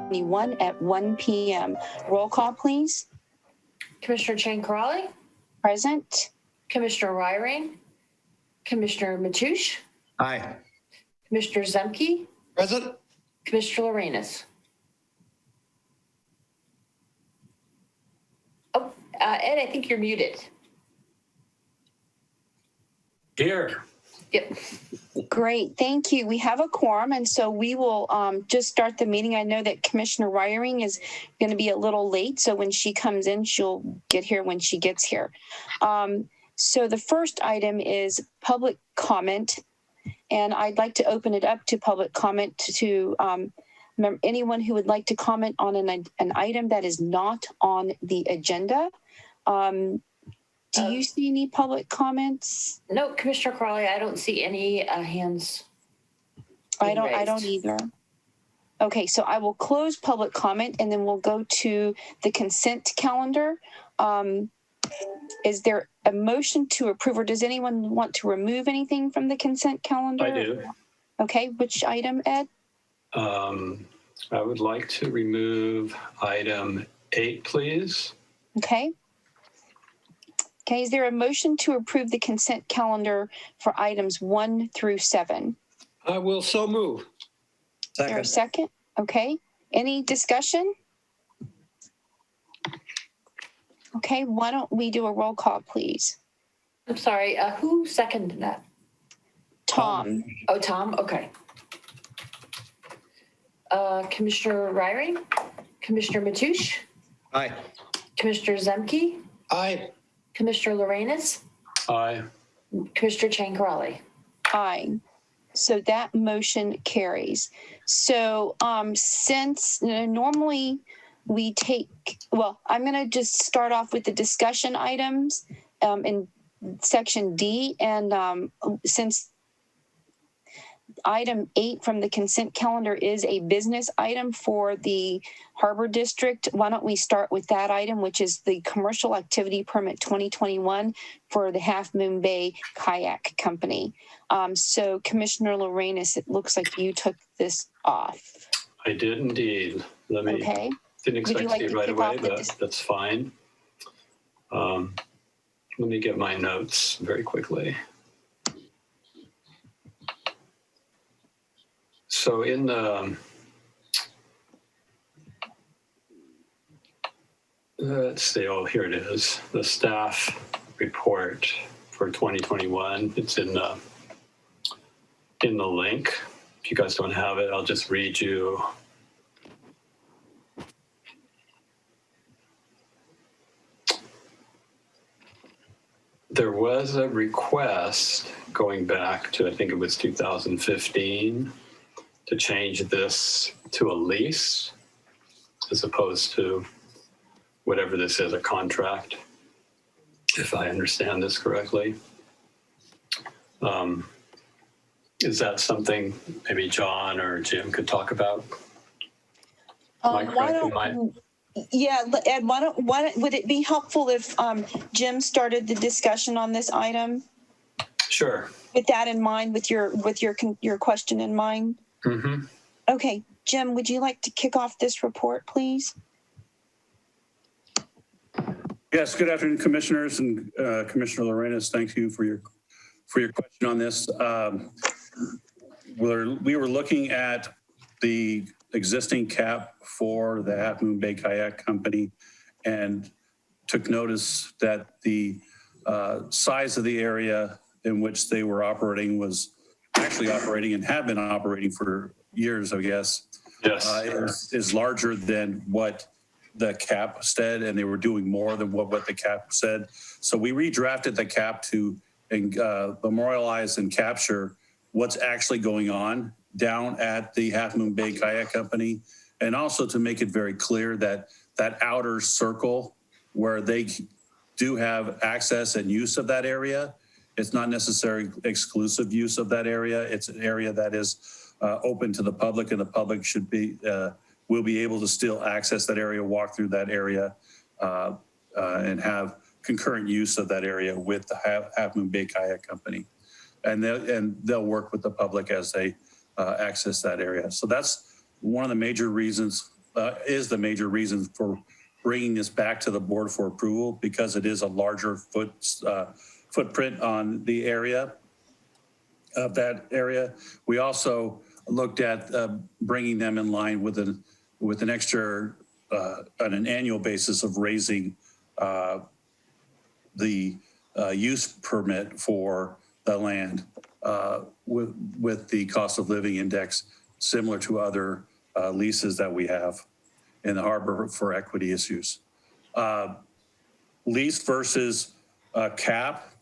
2021 at 1 p.m. Roll call, please. Commissioner Chang-Crowley. Present. Commissioner Ryring. Commissioner Mateusz. Aye. Commissioner Zemke. Present. Commissioner Lorenz. Oh, Ed, I think you're muted. Here. Yep. Great, thank you. We have a quorum, and so we will just start the meeting. I know that Commissioner Ryring is going to be a little late, so when she comes in, she'll get here when she gets here. So the first item is public comment, and I'd like to open it up to public comment to anyone who would like to comment on an item that is not on the agenda. Do you see any public comments? No, Commissioner Crowley, I don't see any hands. I don't either. Okay, so I will close public comment and then we'll go to the consent calendar. Is there a motion to approve, or does anyone want to remove anything from the consent calendar? I do. Okay, which item, Ed? I would like to remove item 8, please. Okay. Okay, is there a motion to approve the consent calendar for items 1 through 7? I will so move. Is there a second? Okay. Any discussion? Okay, why don't we do a roll call, please? I'm sorry, who seconded that? Tom. Oh, Tom, okay. Commissioner Ryring, Commissioner Mateusz, Aye. Commissioner Zemke, Aye. Commissioner Lorenz, Aye. Commissioner Chang-Crowley. Aye. So that motion carries. So since normally we take, well, I'm going to just start off with the discussion items in section D. And since item 8 from the consent calendar is a business item for the Harbor District, why don't we start with that item, which is the commercial activity permit 2021 for the Half Moon Bay Kayak Company. So Commissioner Lorenz, it looks like you took this off. I did indeed. Didn't expect to see it right away, but that's fine. Let me get my notes very quickly. So in the, let's see, oh, here it is, the staff report for 2021. It's in the link. If you guys don't have it, I'll just read you. There was a request going back to, I think it was 2015, to change this to a lease as opposed to whatever this is, a contract, if I understand this correctly. Is that something maybe John or Jim could talk about? Yeah, Ed, would it be helpful if Jim started the discussion on this item? Sure. With that in mind, with your question in mind? Mm-hmm. Okay, Jim, would you like to kick off this report, please? Yes, good afternoon, commissioners, and Commissioner Lorenz, thank you for your question on this. We were looking at the existing cap for the Half Moon Bay Kayak Company and took notice that the size of the area in which they were operating was actually operating and have been operating for years, I guess. Yes. Is larger than what the cap said, and they were doing more than what the cap said. So we redrafted the cap to memorialize and capture what's actually going on down at the Half Moon Bay Kayak Company, and also to make it very clear that that outer circle where they do have access and use of that area, it's not necessarily exclusive use of that area. It's an area that is open to the public, and the public should be will be able to still access that area, walk through that area, and have concurrent use of that area with the Half Moon Bay Kayak Company. And they'll work with the public as they access that area. So that's one of the major reasons is the major reason for bringing this back to the board for approval, because it is a larger footprint on the area of that area. We also looked at bringing them in line with an extra on an annual basis of raising the use permit for the land with the cost of living index, similar to other leases that we have in the harbor for equity issues. Lease versus cap,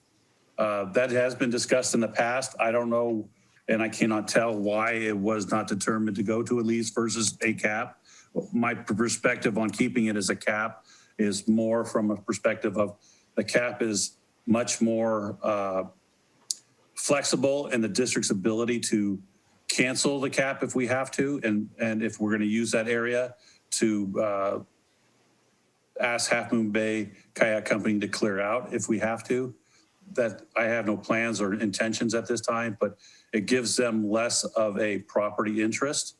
that has been discussed in the past. I don't know, and I cannot tell why it was not determined to go to a lease versus a cap. My perspective on keeping it as a cap is more from a perspective of the cap is much more flexible in the district's ability to cancel the cap if we have to, and if we're going to use that area to ask Half Moon Bay Kayak Company to clear out if we have to. That I have no plans or intentions at this time, but it gives them less of a property interest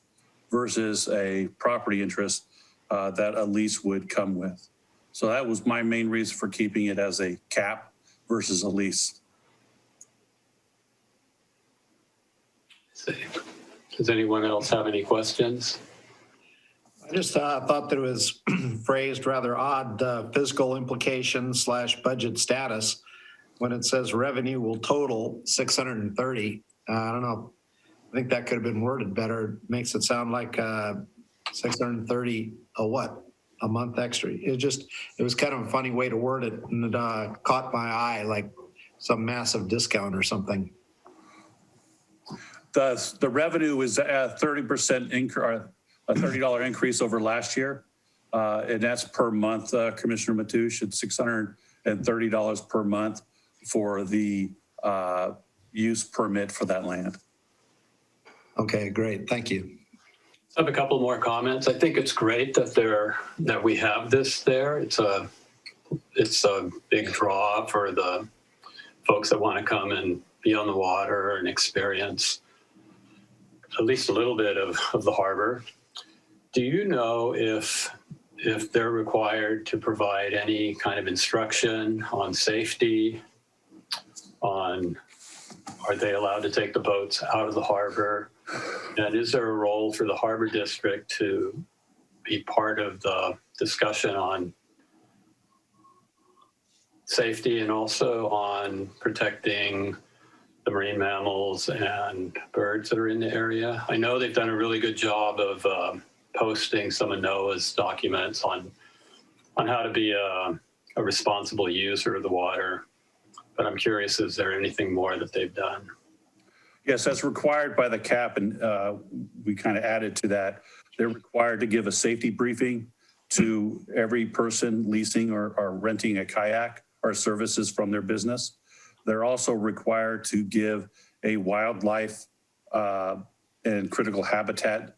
versus a property interest that a lease would come with. So that was my main reason for keeping it as a cap versus a lease. Does anyone else have any questions? I just thought that it was phrased rather odd, fiscal implications / budget status, when it says revenue will total 630. I don't know. I think that could have been worded better. It makes it sound like 630 a what? A month extra. It was kind of a funny way to word it, and it caught my eye like some massive discount or something. The revenue is a 30% increase, a $30 increase over last year, and that's per month. Commissioner Matoush, it's $630 per month for the use permit for that land. Okay, great. Thank you. I have a couple more comments. I think it's great that we have this there. It's a big draw for the folks that want to come and be on the water and experience at least a little bit of the harbor. Do you know if they're required to provide any kind of instruction on safety, are they allowed to take the boats out of the harbor? And is there a role for the harbor district to be part of the discussion on safety and also on protecting the marine mammals and birds that are in the area? I know they've done a really good job of posting some of NOAA's documents on how to be a responsible user of the water. But I'm curious, is there anything more that they've done? Yes, that's required by the cap, and we kind of added to that. They're required to give a safety briefing to every person leasing or renting a kayak or services from their business. They're also required to give a wildlife and critical habitat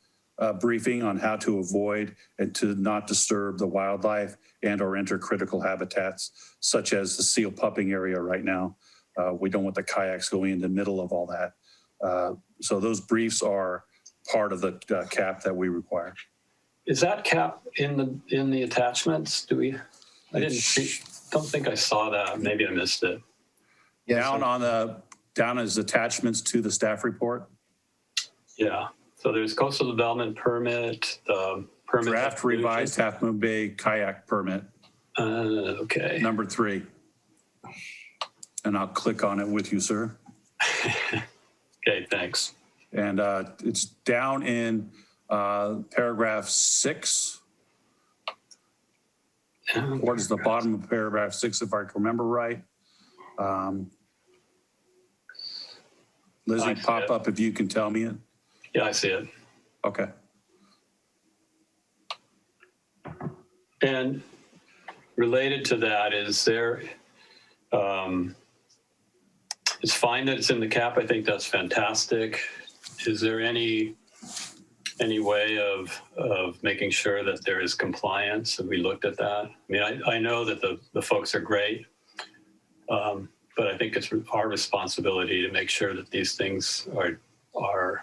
briefing on how to avoid and to not disturb the wildlife and or enter critical habitats, such as the seal pupping area right now. We don't want the kayaks going in the middle of all that. So those briefs are part of the cap that we require. Is that cap in the attachments? I don't think I saw that. Maybe I missed it. Down as attachments to the staff report. Yeah. So there's coastal development permit, the permit. Draft revised Half Moon Bay kayak permit. Okay. Number 3. And I'll click on it with you, sir. Okay, thanks. And it's down in paragraph 6. Towards the bottom of paragraph 6, if I can remember right. Lizzie, pop up if you can tell me it. Yeah, I see it. Okay. And related to that, is there, it's fine that it's in the cap. I think that's fantastic. Is there any way of making sure that there is compliance? Have we looked at that? I mean, I know that the folks are great, but I think it's our responsibility to make sure that these things are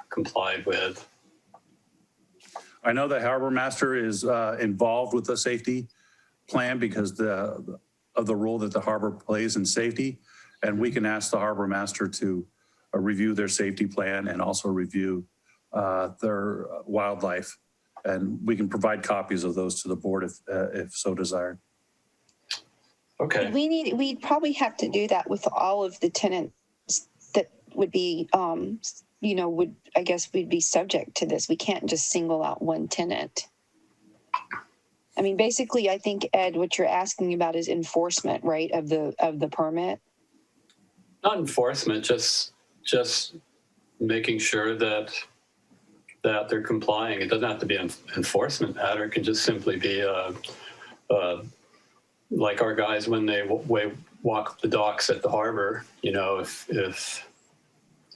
complied with. I know the harbor master is involved with the safety plan because of the role that the harbor plays in safety. And we can ask the harbor master to review their safety plan and also review their wildlife. And we can provide copies of those to the board if so desired. Okay. We'd probably have to do that with all of the tenants that would be, I guess we'd be subject to this. We can't just single out one tenant. I mean, basically, I think, Ed, what you're asking about is enforcement, right, of the permit? Not enforcement, just making sure that they're complying. It doesn't have to be an enforcement matter. It can just simply be like our guys when they walk the docks at the harbor. You know,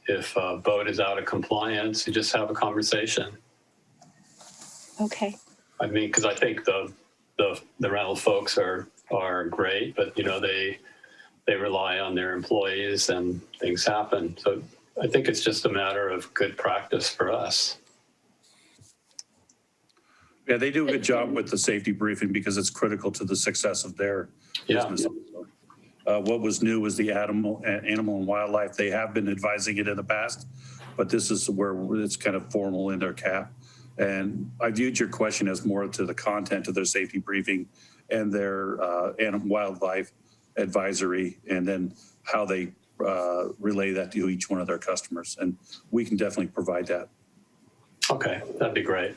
if a boat is out of compliance, you just have a conversation. Okay. I mean, because I think the rental folks are great, but you know they rely on their employees and things happen. So I think it's just a matter of good practice for us. Yeah, they do a good job with the safety briefing because it's critical to the success of their business. What was new was the animal and wildlife. They have been advising it in the past, but this is where it's kind of formal in their cap. And I viewed your question as more to the content of their safety briefing and their wildlife advisory, and then how they relay that to each one of their customers. And we can definitely provide that. Okay, that'd be great.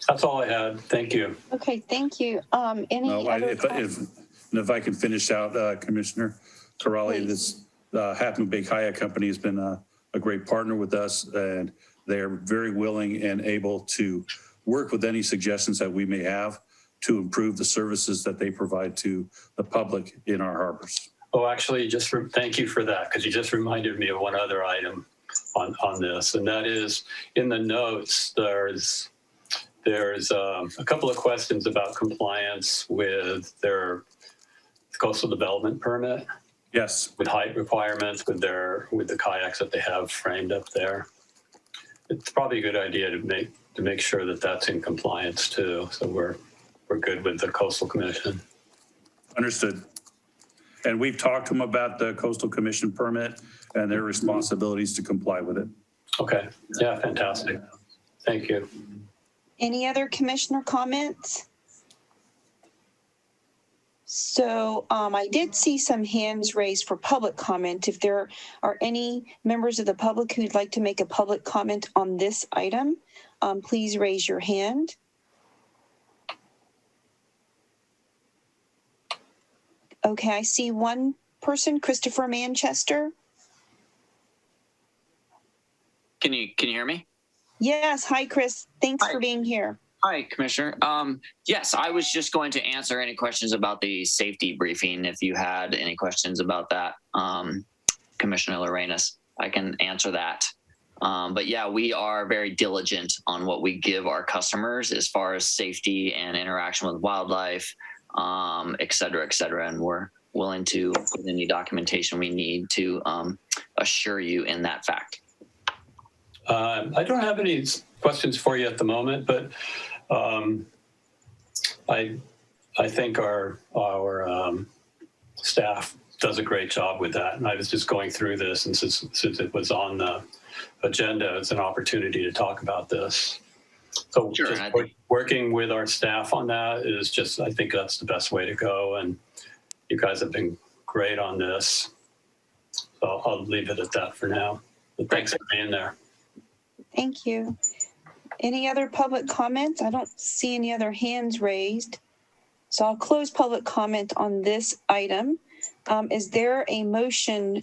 That's all I had. Thank you. Okay, thank you. If I can finish out, Commissioner Corrali, this Half Moon Bay Kayak Company has been a great partner with us, and they are very willing and able to work with any suggestions that we may have to improve the services that they provide to the public in our harbors. Oh, actually, thank you for that, because you just reminded me of one other item on this, and that is in the notes. There's a couple of questions about compliance with their coastal development permit. Yes. With height requirements, with the kayaks that they have framed up there. It's probably a good idea to make sure that that's in compliance too. So we're good with the Coastal Commission. Understood. And we've talked to them about the Coastal Commission permit and their responsibilities to comply with it. Okay. Yeah, fantastic. Thank you. Any other commissioner comments? So I did see some hands raised for public comment. If there are any members of the public who'd like to make a public comment on this item, please raise your hand. Okay, I see one person, Christopher Manchester. Can you hear me? Yes. Hi, Chris. Thanks for being here. Hi, Commissioner. Yes, I was just going to answer any questions about the safety briefing. If you had any questions about that, Commissioner Lorenas, I can answer that. But yeah, we are very diligent on what we give our customers as far as safety and interaction with wildlife, et cetera, and we're willing to put any documentation we need to assure you in that fact. I don't have any questions for you at the moment, but I think our staff does a great job with that. And I was just going through this, and since it was on the agenda, it's an opportunity to talk about this. So sure, just working with our staff on that is just, I think that's the best way to go. And you guys have been great on this. So I'll leave it at that for now. But thanks for being there. Thank you. Any other public comments? I don't see any other hands raised. So I'll close public comment on this item. Is there a motion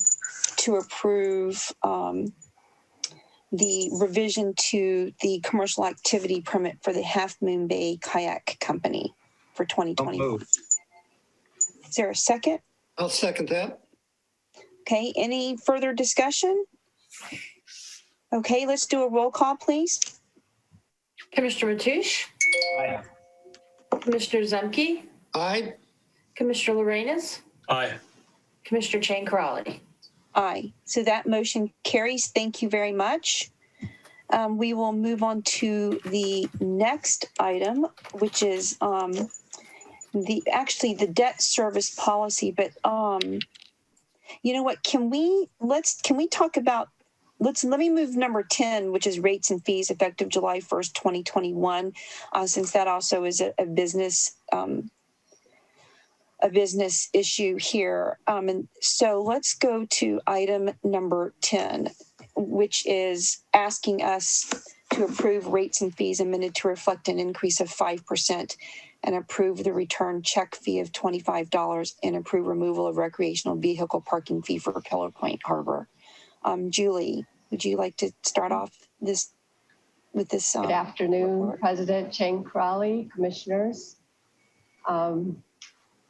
to approve the revision to the commercial activity permit for the Half Moon Bay Kayak Company for 2021? Is there a second? I'll second that. Okay, any further discussion? Okay, let's do a roll call, please. Commissioner Mateusz? Aye. Commissioner Zemke? Aye. Commissioner Lorenas? Aye. Commissioner Chang Corrali? Aye. So that motion carries. Thank you very much. We will move on to the next item, which is the debt service policy. But you know what? Can we talk about? Let me move number 10, which is rates and fees effective July 1st, 2021, since that also is a business issue here. And so let's go to item number 10, which is asking us to approve rates and fees amended to reflect an increase of 5% and approve the return check fee of $25 and approve removal of recreational vehicle parking fee for Pillar Point Harbor. Julie, would you like to start off with this? Good afternoon, report? President Chang Crowley, commissioners. The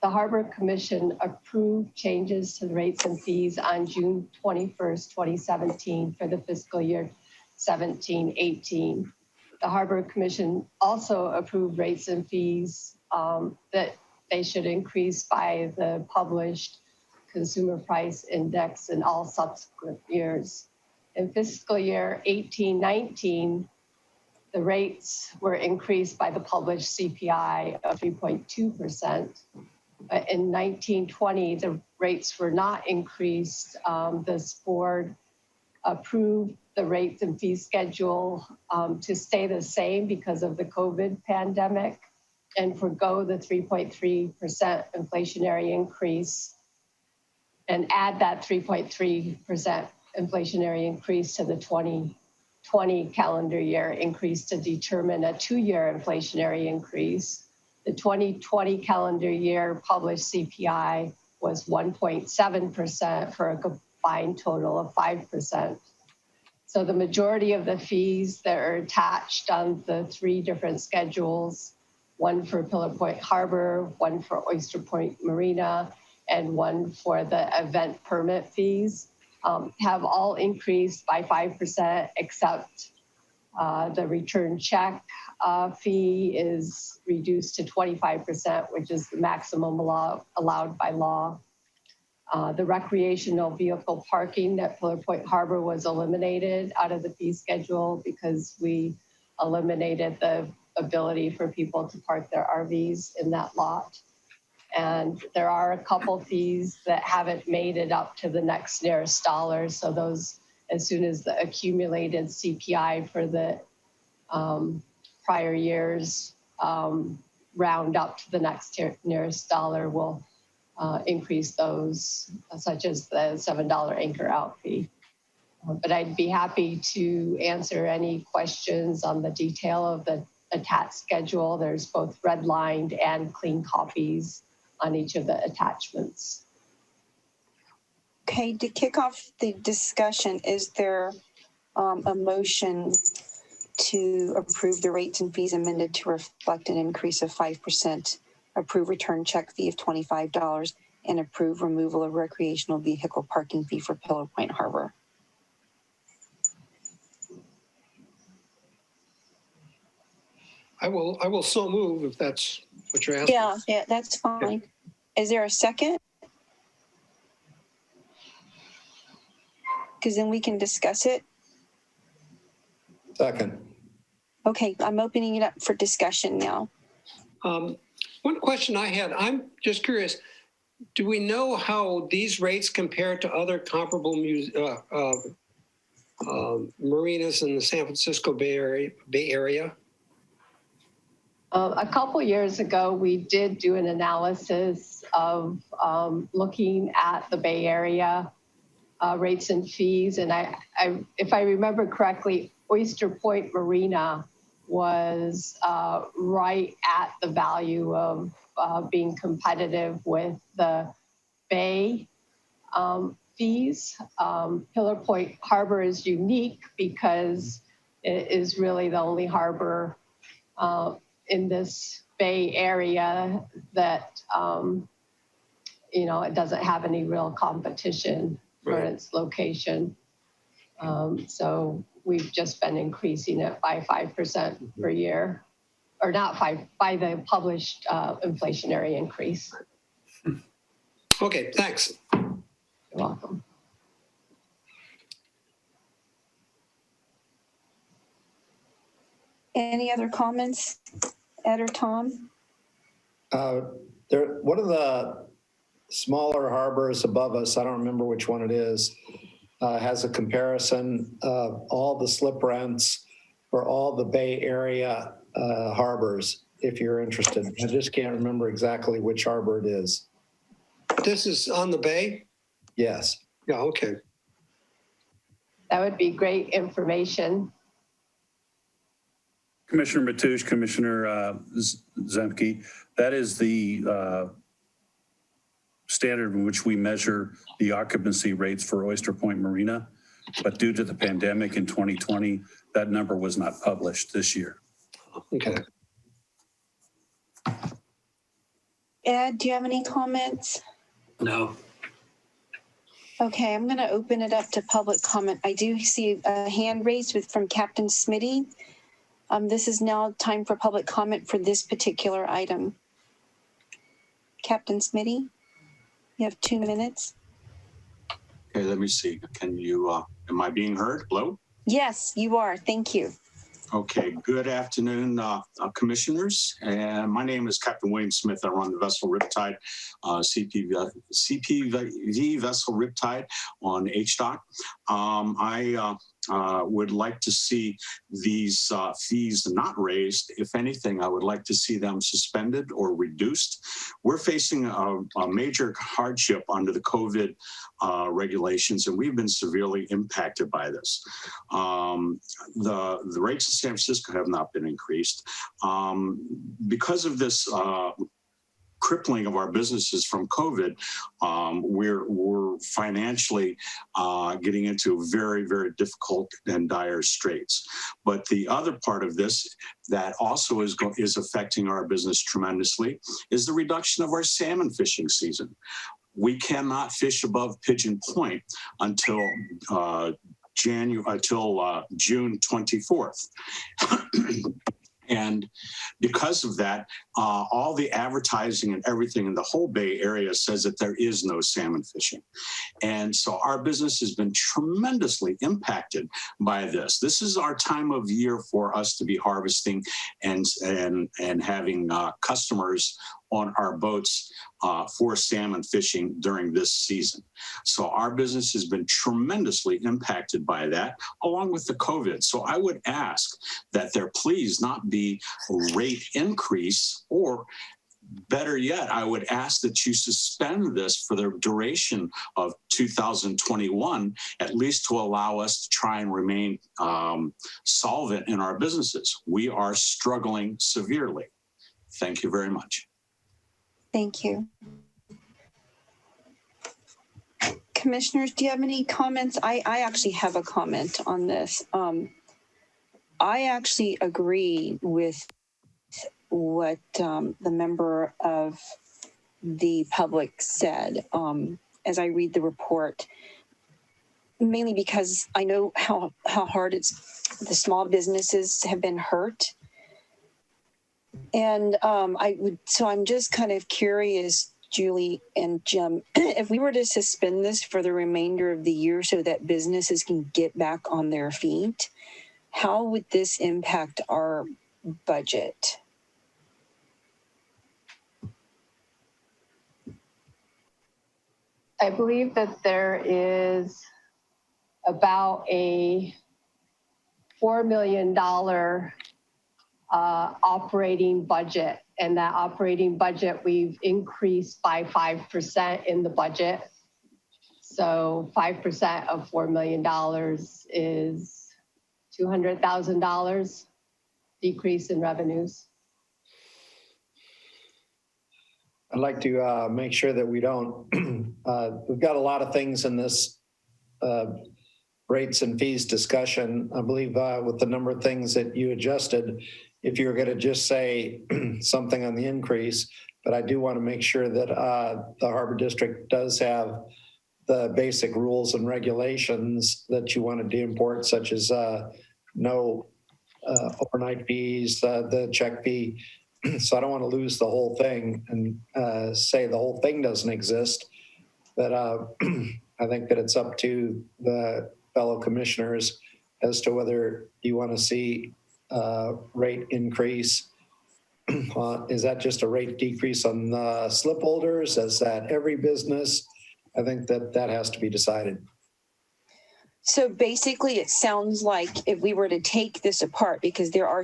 Harbor Commission approved changes to the rates and fees on June 21st, 2017 for the fiscal year 17-18. The Harbor Commission also approved rates and fees that they should increase by the published Consumer Price Index in all subsequent years. In fiscal year 18-19, the rates were increased by the published CPI of 3.2%. In 19-20, the rates were not increased. This board approved the rates and fee schedule to stay the same because of the COVID pandemic and forgo the 3.3% inflationary increase and add that 3.3% inflationary increase to the 2020 calendar year increase to determine a 2-year inflationary increase. The 2020 calendar year published CPI was 1.7% for a combined total of 5%. So the majority of the fees that are attached on the 3 different schedules, one for Pillar Point Harbor, one for Oyster Point Marina, and one for the event permit fees, have all increased by 5%, except the return check fee is reduced to 25%, which is the maximum allowed by law. The recreational vehicle parking at Pillar Point Harbor was eliminated out of the fee schedule because we eliminated the ability for people to park their RVs in that lot. And there are a couple fees that haven't made it up to the next nearest dollar. So those, as soon as the accumulated CPI for the prior years round up to the next nearest dollar, will increase those, such as the $7 anchor out fee. But I'd be happy to answer any questions on the detail of the attached schedule. There's both redlined and clean copies on each of the attachments. Okay, to kick off the discussion, is there a motion to approve the rates and fees amended to reflect an increase of 5%, approve return check fee of $25, and approve removal of recreational vehicle parking fee for Pillar Point Harbor? I will so move if that's what you're asking. Yeah, that's fine. Is there a second? Because then we can discuss it. Second. Okay, I'm opening it up for discussion now. One question I had, I'm just curious, do we know how these rates compare to other comparable marinas in the San Francisco Bay Area? A couple years ago, we did do an analysis of looking at the Bay Area rates and fees. And if I remember correctly, Oyster Point Marina was right at the value of being competitive with the Bay fees. Pillar Point Harbor is unique because it is really the only harbor in this Bay Area that, it doesn't have any real competition for its location. So we've just been increasing it by 5% per year, or not 5, by the published inflationary increase. Okay, thanks. You're welcome. Any other comments, Ed or Tom? One of the smaller harbors above us, I don't remember which one it is, has a comparison of all the slip rents for all the Bay Area harbors, if you're interested. I just can't remember exactly which harbor it is. This is on the bay? Yes. Yeah, okay. That would be great information. Commissioner Matoush, Commissioner Zemke, that is the standard in which we measure the occupancy rates for Oyster Point Marina. But due to the pandemic in 2020, that number was not published this year. Okay. Ed, do you have any comments? No. Okay, I'm going to open it up to public comment. I do see a hand raised from Captain Smitty. This is now time for public comment for this particular item. Captain Smitty, you have 2 minutes. Okay, let me see. Can you, am I being heard? Hello? Yes, you are. Thank you. Okay, good afternoon, commissioners. And my name is Captain William Smith. I run the vessel Riptide, CPV vessel Riptide on HDOC. I would like to see these fees not raised. If anything, I would like to see them suspended or reduced. We're facing a major hardship under the COVID regulations, and we've been severely impacted by this. The rates in San Francisco have not been increased. Because of this crippling of our businesses from COVID, we're financially getting into very, very difficult and dire straits. But the other part of this that also is affecting our business tremendously is the reduction of our salmon fishing season. We cannot fish above Pigeon Point until June 24th. And because of that, all the advertising and everything in the whole Bay Area says that there is no salmon fishing. And so our business has been tremendously impacted by this. This is our time of year for us to be harvesting and having customers on our boats for salmon fishing during this season. So our business has been tremendously impacted by that, along with the COVID. So I would ask that there please not be a rate increase, or better yet, I would ask that you suspend this for the duration of 2021, at least to allow us to try and remain solvent in our businesses. We are struggling severely. Thank you very much. Thank you. Commissioners, do you have any comments? I actually have a comment on this. I actually agree with what the member of the public said as I read the report, mainly because I know how hard the small businesses have been hurt. And I'm just kind of curious, Julie and Jim, if we were to suspend this for the remainder of the year so that businesses can get back on their feet, how would this impact our budget? I believe that there is about a $4 million operating budget, and that operating budget we've increased by 5% in the budget. So 5% of $4 million is $200,000 decrease in revenues. I'd like to make sure that we don't, we've got a lot of things in this rates and fees discussion. I believe with the number of things that you adjusted, if you were going to just say something on the increase, but I do want to make sure that the Harbor District does have the basic rules and regulations that you wanted to import, such as no overnight fees, the check fee. So I don't want to lose the whole thing and say the whole thing doesn't exist. But I think that it's up to the fellow commissioners as to whether you want to see rate increase. Is that just a rate decrease on slip holders? Is that every business? I think that has to be decided. So basically, it sounds like if we were to take this apart, because there are,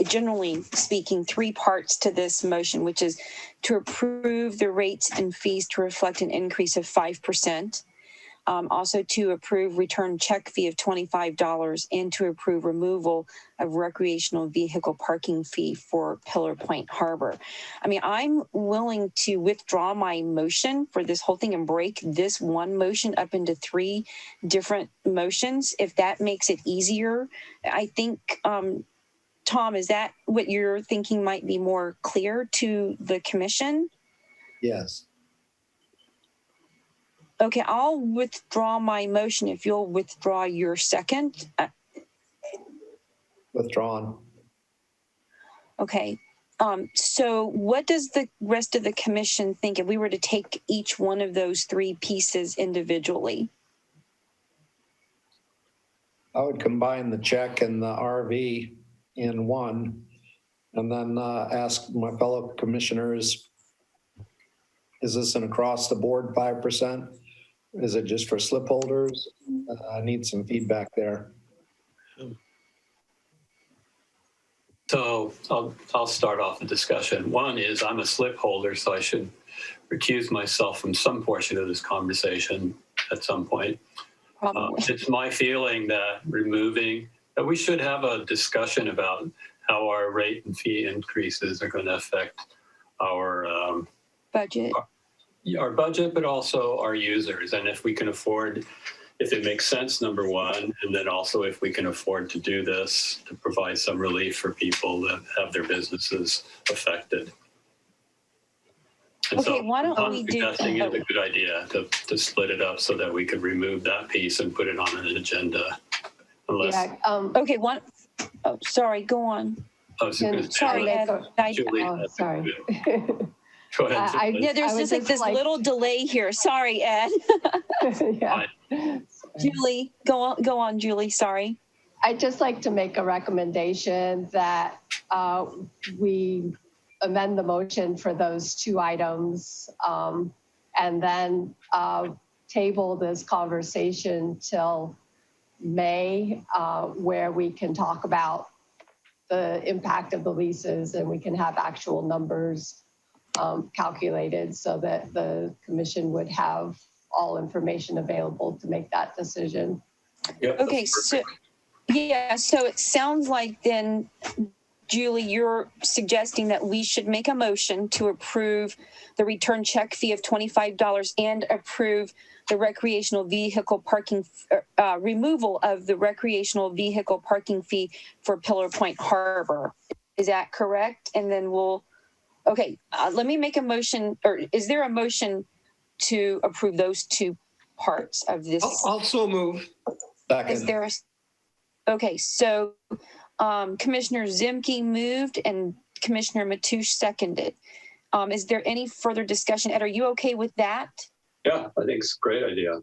generally speaking, three parts to this motion, which is to approve the rates and fees to reflect an increase of 5%. Also to approve return check fee of $25 and to approve removal of recreational vehicle parking fee for Pillar Point Harbor. I mean, I'm willing to withdraw my motion for this whole thing and break this one motion up into three different motions, if that makes it easier. I think, Tom, is that what you're thinking might be more clear to the commission? Yes. Okay, I'll withdraw my motion if you'll withdraw your second. Withdrawn. Okay, so what does the rest of the commission think if we were to take each one of those three pieces individually? I would combine the check and the RV in one, and then ask my fellow commissioners, is this an across the board 5%? Is it just for slip holders? I need some feedback there. So I'll start off the discussion. One is I'm a slip holder, so I should recuse myself from some portion of this conversation at some point. It's my feeling that that we should have a discussion about how our rate and fee increases are going to affect our budget. Our budget, but also our users. And if we can afford, if it makes sense, number one, and then also if we can afford to do this to provide some relief for people that have their businesses affected. And Okay, so why don't I'm we suggesting it's a good idea to split it up so that we could remove that piece and put it on an agenda. Unless, okay, sorry, go on. I was going to say, Sorry, Ed. Julie, sorry. go ahead. Yeah, there's just like this little delay here. Sorry, Ed. Yeah. Julie, go on, Julie. Sorry. I'd just like to make a recommendation that we amend the motion for those two items and then table this conversation till May, where we can talk about the impact of the leases and we can have actual numbers calculated so that the commission would have all information available to make that decision. Yep, Okay, so it sounds like then, Julie, you're suggesting that we should make a motion to approve the return check fee of $25 and approve the recreational vehicle parking, removal of the recreational vehicle parking fee for Pillar Point Harbor. Is that correct? And then let me make a motion, or is there a motion to approve those two parts of this? Also move. Is there okay, so Commissioner Zemke moved and Commissioner Mateusz seconded. Is there any further discussion? Ed, are you okay with that? Yeah, I think it's a great idea.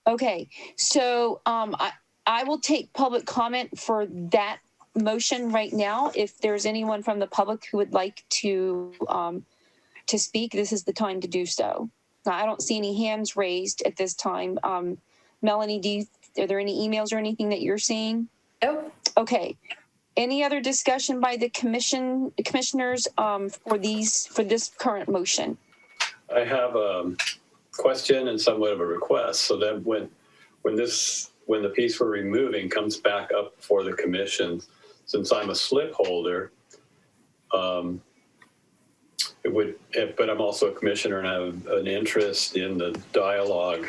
Okay, so I will take public comment for that motion right now. If there's anyone from the public who would like to speak, this is the time to do so. Now, I don't see any hands raised at this time. Melanie, are there any emails or anything that you're seeing? Nope. Okay. Any other discussion by the commissioners for this current motion? I have a question and somewhat of a request. So that when the piece we're removing comes back up for the commission, since I'm a slip holder, but I'm also a commissioner and I have an interest in the dialogue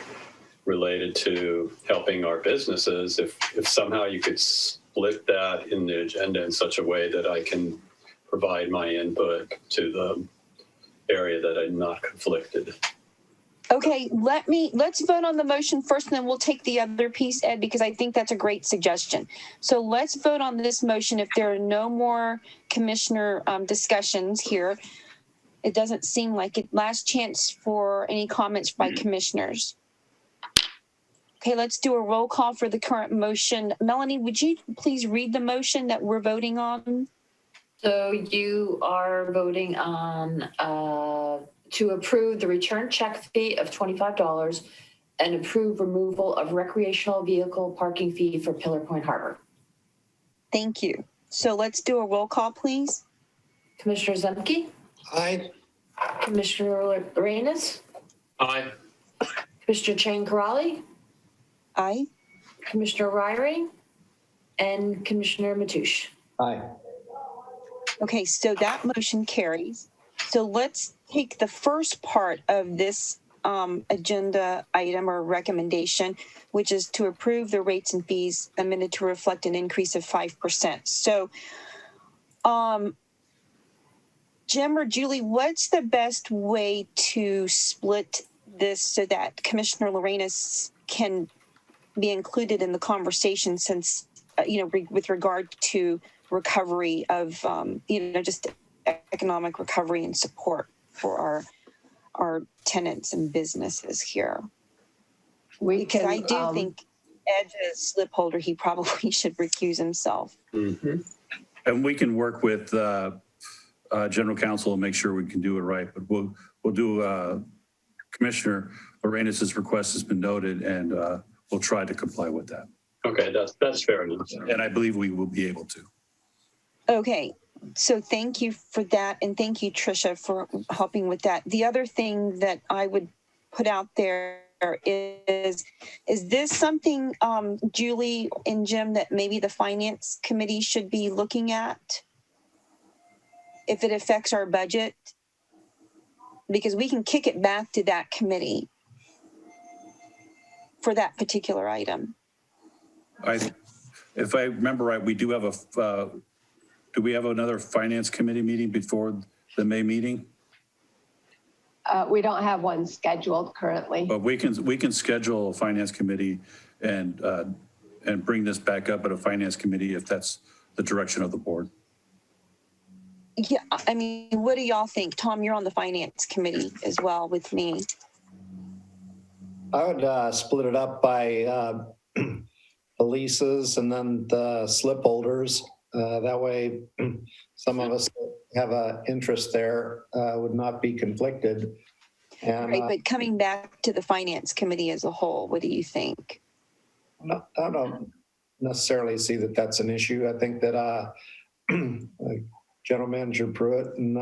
related to helping our businesses. If somehow you could split that in the agenda in such a way that I can provide my input to the area that I'm not conflicted. Okay, let's vote on the motion first, and then we'll take the other piece, Ed, because I think that's a great suggestion. So let's vote on this motion. If there are no more commissioner discussions here, it doesn't seem like it. Last chance for any comments by commissioners. Okay, let's do a roll call for the current motion. Melanie, would you please read the motion that we're voting on? So you are voting on to approve the return check fee of $25 and approve removal of recreational vehicle parking fee for Pillar Point Harbor. Thank you. So let's do a roll call, please. Commissioner Zemke, Aye. Commissioner Lorenz, Aye. Commissioner Chang Corrali, Aye. Commissioner Ryring, and Commissioner Matoush. Aye. Okay, so that motion carries. So let's take the first part of this agenda item or recommendation, which is to approve the rates and fees amended to reflect an increase of 5%. So, Jim or Julie, what's the best way to split this so that Commissioner Lorenz can be included in the conversation since, with regard to recovery of, just economic recovery and support for our tenants and businesses here? Because I do think Ed's a slip holder. He probably should recuse himself. Mm-hmm. And we can work with general counsel and make sure we can do it right. But we'll do Commissioner Lorenz's request has been noted, and we'll try to comply with that. Okay, that's fair enough. And I believe we will be able to. Okay, so thank you for that, and thank you, Tricia, for helping with that. The other thing that I would put out there is this something, Julie and Jim, that maybe the Finance Committee should be looking at if it affects our budget? Because we can kick it back to that committee for that particular item. If I remember right, we do have do we have another Finance Committee meeting before the May meeting? We don't have one scheduled currently. But we can schedule a Finance Committee and bring this back up at a Finance Committee if that's the direction of the board. Yeah, I mean, what do y'all think? Tom, you're on the Finance Committee as well with me. I would split it up by the leases and then the slip holders. That way, some of us that have an interest there would not be conflicted. And, right, but coming back to the Finance Committee as a whole, what do you think? I don't necessarily see that that's an issue. I think that General Manager Pruitt and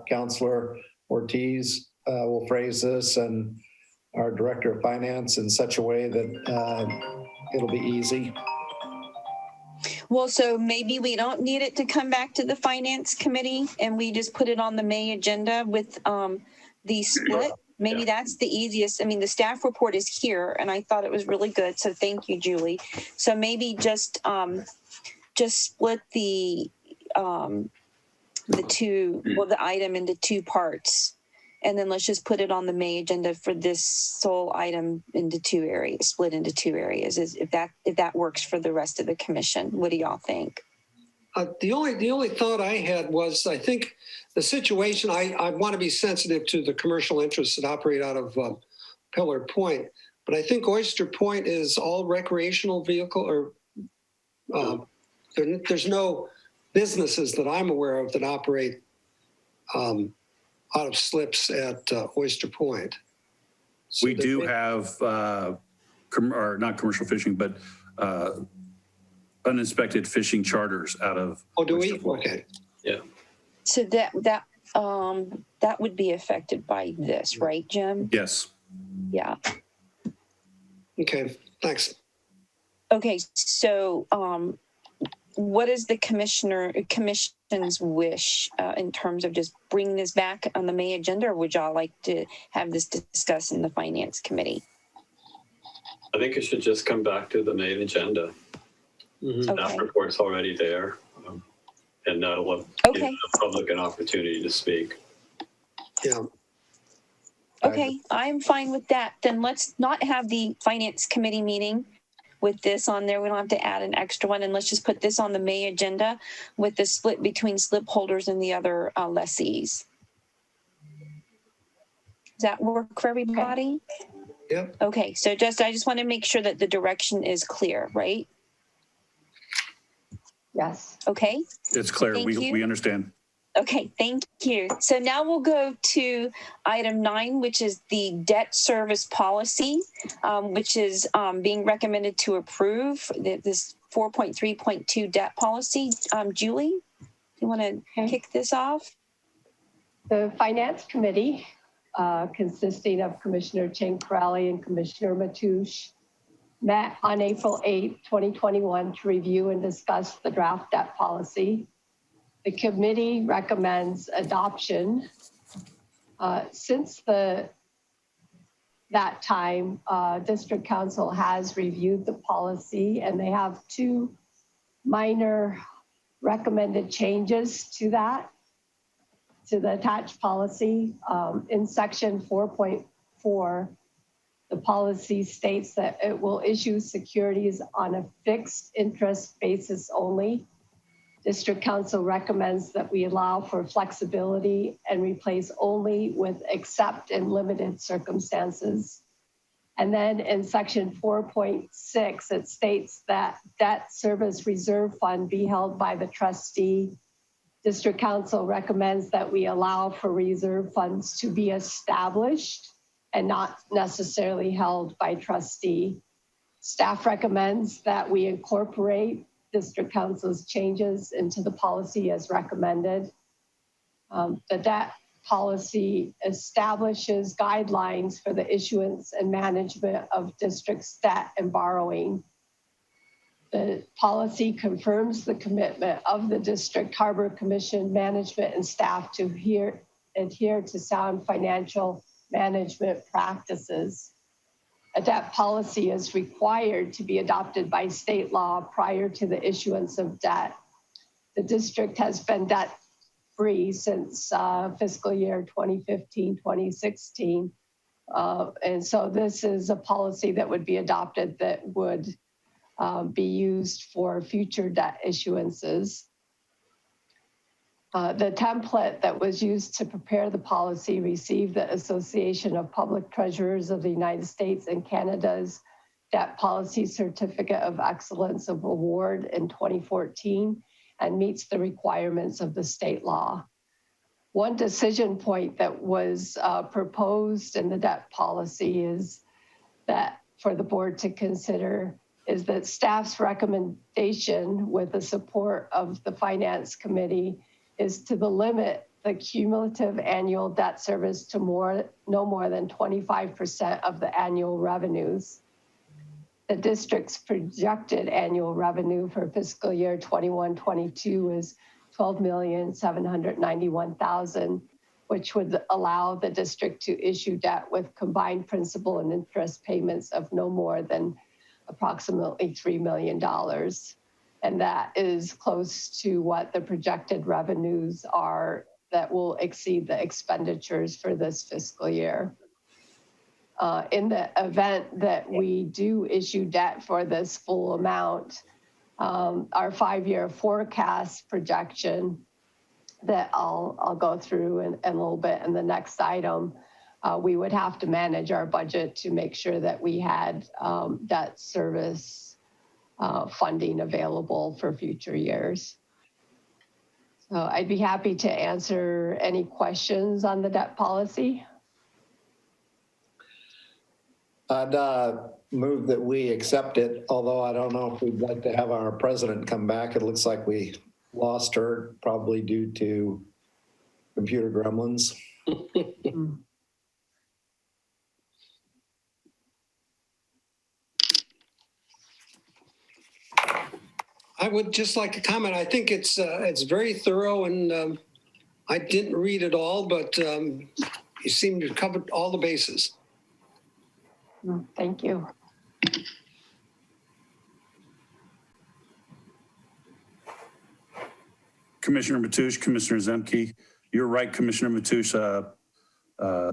Councilor Ortiz will phrase this, and our Director of Finance in such a way that it'll be easy. Well, so maybe we don't need it to come back to the Finance Committee and we just put it on the May agenda with the split. Maybe that's the easiest. I mean, the staff report is here and I thought it was really good. So thank you, Julie. So maybe just split the item into two parts. And then let's just put it on the May agenda for this sole item into two areas, split into two areas, if that works for the rest of the commission. What do y'all think? The only thought I had was, I think the situation, I want to be sensitive to the commercial interests that operate out of Pillar Point, but I think Oyster Point is all recreational vehicle, or there's no businesses that I'm aware of that operate out of slips at Oyster Point. So we do have, or not commercial fishing, but uninspected fishing charters out of. Oh, do we? Oyster Point. Okay. Yeah. So that would be affected by this, right, Jim? Yes. Yeah. Okay, thanks. Okay, so what is the commission's wish in terms of just bringing this back on the May agenda, or would y'all like to have this discussed in the Finance Committee? I think it should just come back to the main agenda. Mm-hmm. Staff report's already there, and that'll give the public an opportunity to speak. Yeah. Okay, I'm fine with that. Then let's not have the Finance Committee meeting with this on there. We don't have to add an extra one, and let's just put this on the May agenda with the split between slip holders and the other lessees. Does that work for everybody? Yep. Okay, so I just want to make sure that the direction is clear, right? Yes. Okay. It's clear. Thank you. We understand. Okay, thank you. So now we'll go to item 9, which is the debt service policy, which is being recommended to approve this 4.3.2 debt policy. Julie, do you want to kick this off? The Finance Committee, consisting of Commissioner Corrali and Commissioner Mateusz, met on April 8, 2021 to review and discuss the draft debt policy. The committee recommends adoption. Since that time, District Council has reviewed the policy and they have 2 minor recommended changes to the attached policy. In section 4.4, the policy states that it will issue securities on a fixed interest basis only. District Council recommends that we allow for flexibility and replace only with except in limited circumstances. And then in section 4.6, it states that debt service reserve fund be held by the trustee. District Council recommends that we allow for reserve funds to be established and not necessarily held by trustee. Staff recommends that we incorporate District Council's changes into the policy as recommended. The debt policy establishes guidelines for the issuance and management of district's debt and borrowing. The policy confirms the commitment of the District Harbor Commission management and staff to adhere to sound financial management practices. A debt policy is required to be adopted by state law prior to the issuance of debt. The district has been debt-free since fiscal year 2015, 2016. And so this is a policy that would be adopted that would be used for future debt issuances. The template that was used to prepare the policy received the Association of Public Treasurers of the United States and Canada's Debt Policy Certificate of Excellence of Award in 2014 and meets the requirements of the state law. One decision point that was proposed in the debt policy is that for the board to consider is that staff's recommendation with the support of the Finance Committee is to limit the cumulative annual debt service to no more than 25% of the annual revenues. The district's projected annual revenue for fiscal year 21-22 is $12,791,000, which would allow the district to issue debt with combined principal and interest payments of no more than approximately $3 million. And that is close to what the projected revenues are that will exceed the expenditures for this fiscal year. In the event that we do issue debt for this full amount, our 5-year forecast projection that I'll go through in a little bit in the next item, we would have to manage our budget to make sure that we had debt service funding available for future years. So I'd be happy to answer any questions on the debt policy. I'd move that we accept it, although I don't know if we'd like to have our president come back. It looks like we lost her, probably due to computer gremlins. I would just like to comment. I think it's very thorough, and I didn't read it all, but you seem to have covered all the bases. Thank you. Commissioner Mateusz, Commissioner Zemke, you're right, Commissioner Mateusz.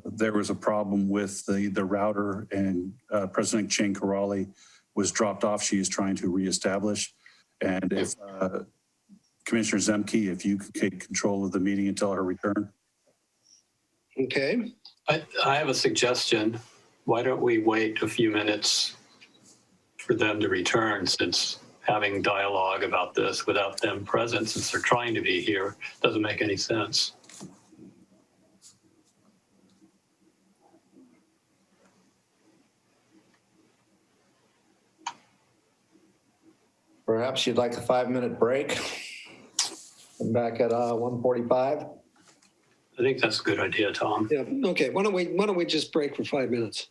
There was a problem with the router, and President Corrali was dropped off. She is trying to reestablish. And if Commissioner Zemke, if you could take control of the meeting until her return. Okay. I have a suggestion. why don't we wait a few minutes for them to return, since having dialogue about this without them present, since they're trying to be here, doesn't make any sense. Perhaps you'd like a 5-minute break? I'm back at 1:45. I think that's a good idea, Tom. Yeah, okay, why don't we just break for 5 minutes?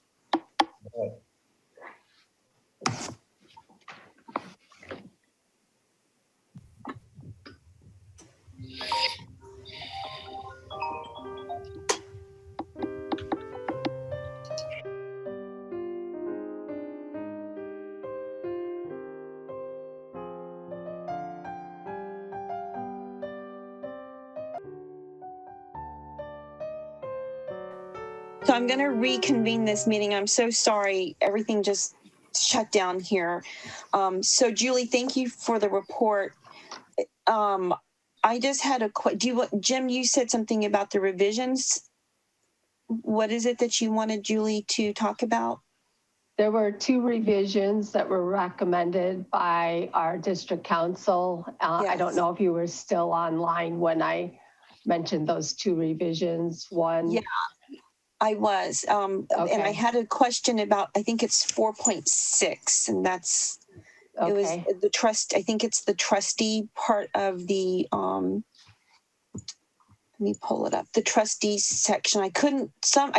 So I'm going to reconvene this meeting. I'm so sorry. Everything just shut down here. So Julie, thank you for the report. I just had a question. Jim, you said something about the revisions. What is it that you wanted Julie to talk about? There were 2 revisions that were recommended by our district council. Yes. I don't know if you were still online when I mentioned those 2 revisions. One. Yeah, I was. And I had a question about, I think it's 4.6, and that's, Okay. it was the trust. I think it's the trustee part of the, let me pull it up, the trustee section. I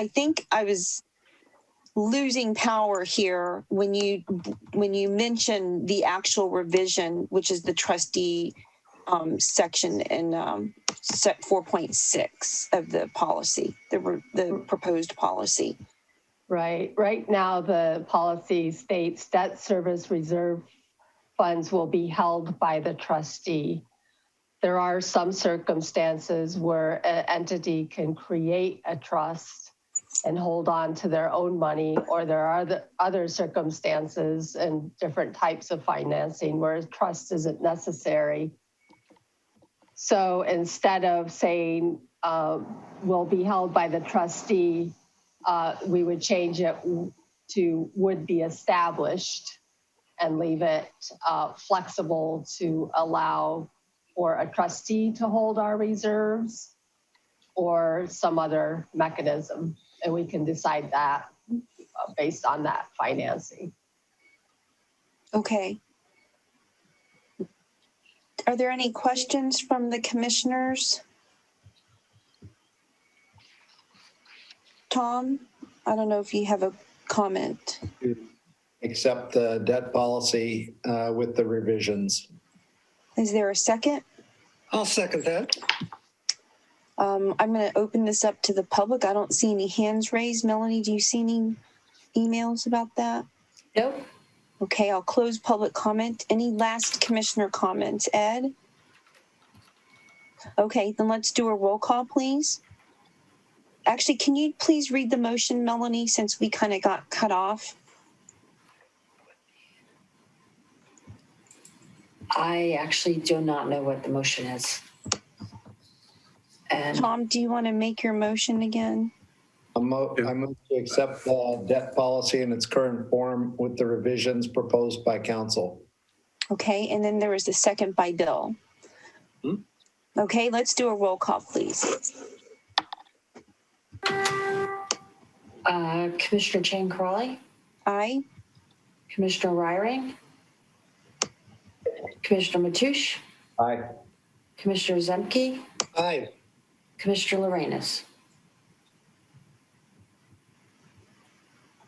think I was losing power here when you mentioned the actual revision, which is the trustee section in set 4.6 of the policy, the proposed policy. Right. Right now, the policy states debt service reserve funds will be held by the trustee. There are some circumstances where an entity can create a trust and hold on to their own money, or there are other circumstances and different types of financing where a trust isn't necessary. So instead of saying will be held by the trustee, we would change it to would be established and leave it flexible to allow for a trustee to hold our reserves or some other mechanism. And we can decide that based on that financing. Okay. Are there any questions from the commissioners? Tom, I don't know if you have a comment. Accept the debt policy with the revisions. Is there a second? I'll second that. I'm going to open this up to the public. I don't see any hands raised. Melanie, do you see any emails about that? Nope. Okay, I'll close public comment. Any last commissioner comments? Ed? Okay, then let's do a roll call, please. Actually, can you please read the motion, Melanie, since we kind of got cut off? I actually do not know what the motion is. And Tom, do you want to make your motion again? I move to accept the debt policy in its current form with the revisions proposed by council. Okay, and then there was the second by Bill. Okay, let's do a roll call, please. Commissioner Jane Crawley, Aye. Commissioner Ryring, Commissioner Matoush, Aye. Commissioner Zemke, Aye. Commissioner Lorenz.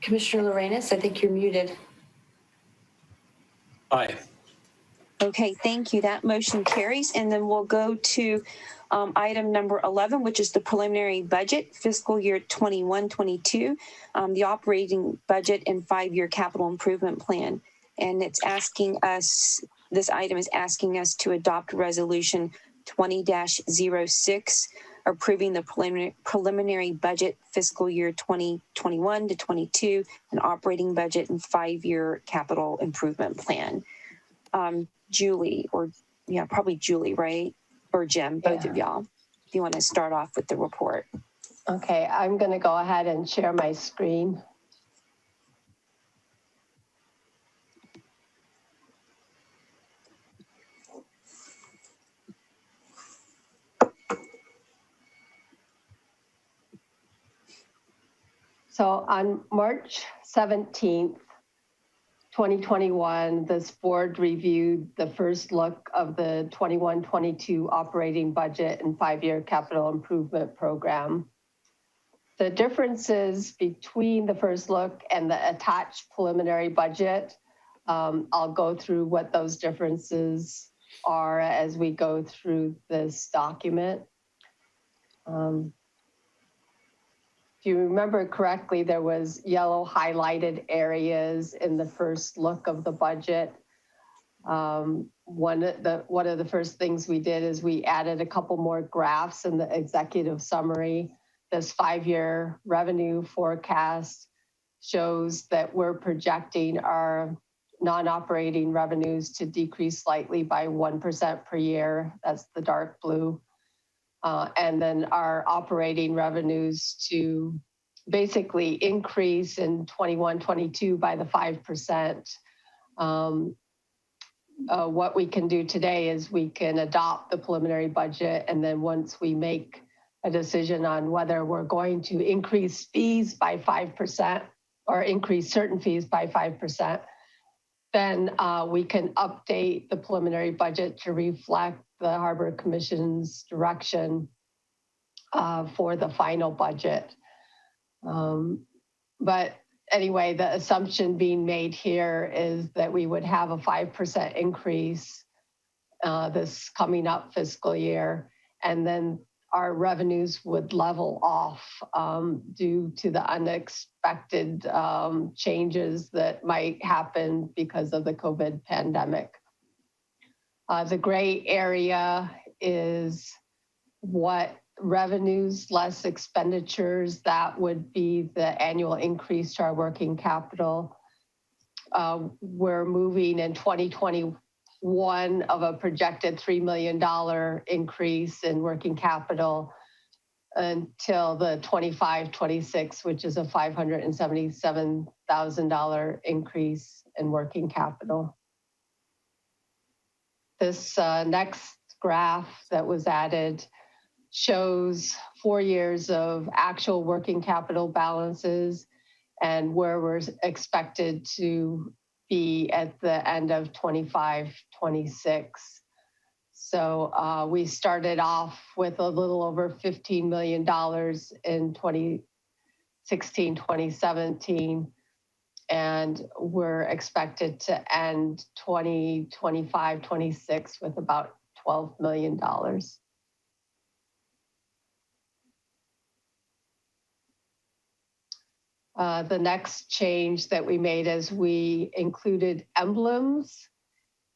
Commissioner Lorenz, I think you're muted. Aye. Okay, thank you. That motion carries. And then we'll go to item number 11, which is the preliminary budget, fiscal year 21-22, the operating budget and 5-year capital improvement plan. And it's asking us, this item is asking us to adopt resolution 20-06, approving the preliminary budget fiscal year 2021-22, an operating budget and 5-year capital improvement plan. Julie, or yeah, probably Julie, right? Or Jim, both of y'all. If you want to start off with the report. Okay, I'm going to go ahead and share my screen. So on March 17th, 2021, this board reviewed the first look of the 21-22 operating budget and 5-year capital improvement program. The differences between the first look and the attached preliminary budget, I'll go through what those differences are as we go through this document. If you remember correctly, there was yellow highlighted areas in the first look of the budget. One of the first things we did is we added a couple more graphs in the executive summary. This 5-year revenue forecast shows that we're projecting our non-operating revenues to decrease slightly by 1% per year. That's the dark blue. And then our operating revenues to basically increase in 21-22 by the 5%. What we can do today is we can adopt the preliminary budget, and then once we make a decision on whether we're going to increase fees by 5% or increase certain fees by 5%, then we can update the preliminary budget to reflect the Harbor Commission's direction for the final budget. But anyway, the assumption being made here is that we would have a 5% increase this coming up fiscal year, and then our revenues would level off due to the unexpected changes that might happen because of the COVID pandemic. The gray area is what revenues less expenditures, that would be the annual increase to our working capital. We're moving in 2021 of a projected $3 million increase in working capital until the 25-26, which is a $577,000 increase in working capital. This next graph that was added shows 4 years of actual working capital balances and where we're expected to be at the end of 25-26. So we started off with a little over $15 million in 2016-2017. And we're expected to end 2025-26 with about $12 million. The next change that we made is we included emblems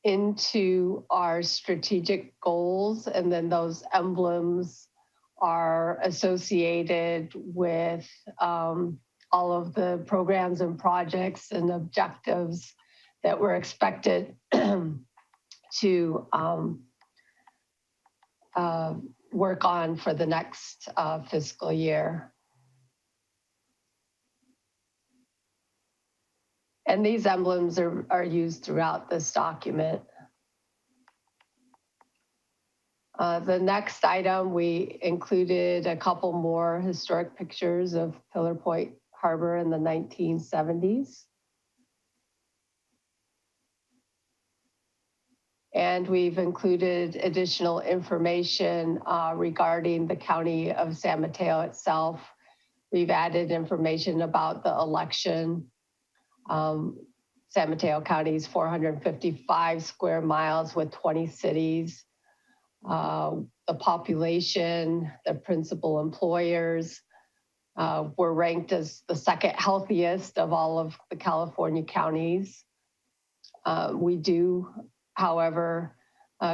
into our strategic goals, and then those emblems are associated with all of the programs and projects and objectives that we're expected to work on for the next fiscal year. And these emblems are used throughout this document. The next item, we included a couple more historic pictures of Pillar Point Harbor in the 1970s. And we've included additional information regarding the County of San Mateo itself. We've added information about the election. San Mateo County is 455 square miles with 20 cities. The population, the principal employers, were ranked as the second healthiest of all of the California counties. We do, however,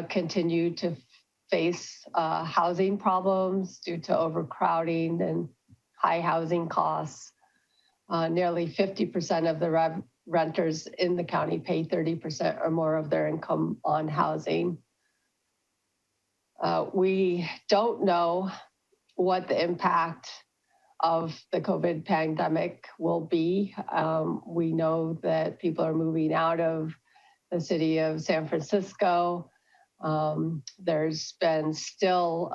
continue to face housing problems due to overcrowding and high housing costs. Nearly 50% of the renters in the county pay 30% or more of their income on housing. We don't know what the impact of the COVID pandemic will be. We know that people are moving out of the city of San Francisco. There's been still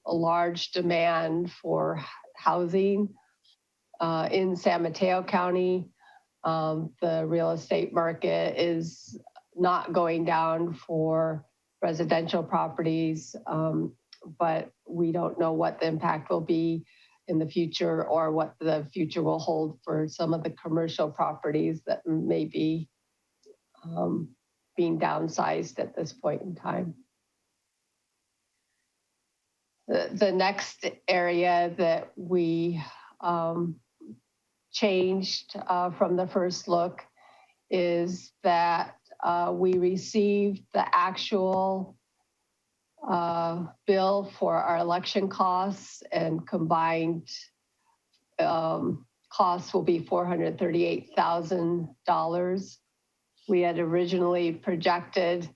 a large demand for housing. in San Mateo County. The real estate market is not going down for residential properties, but we don't know what the impact will be in the future or what the future will hold for some of the commercial properties that may be being downsized at this point in time. The next area that we changed from the first look is that we received the actual bill for our election costs, and combined costs will be $438,000. We had originally projected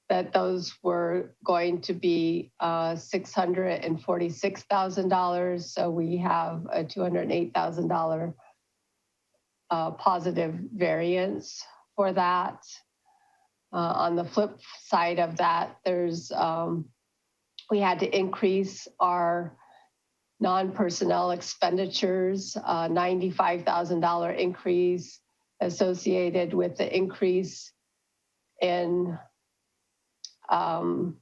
that those were going to be $646,000. So we have a $208,000 positive variance for that. On the flip side of that, there's we had to increase our non-personnel expenditures, $95,000 increase associated with the increase in the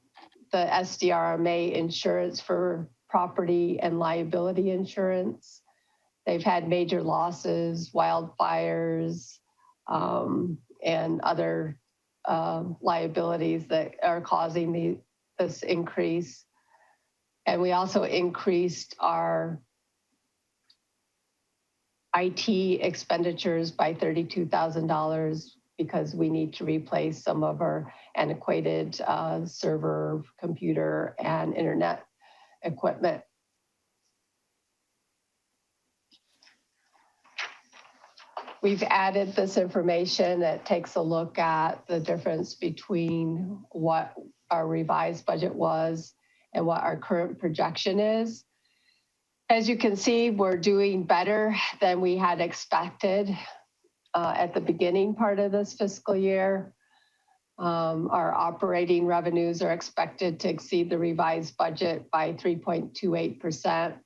SDRMA insurance for property and liability insurance. They've had major losses, wildfires, and other liabilities that are causing this increase. And we also increased our IT expenditures by $32,000 because we need to replace some of our antiquated server, computer, and internet equipment. We've added this information that takes a look at the difference between what our revised budget was and what our current projection is. As you can see, we're doing better than we had expected at the beginning part of this fiscal year. Our operating revenues are expected to exceed the revised budget by 3.28%.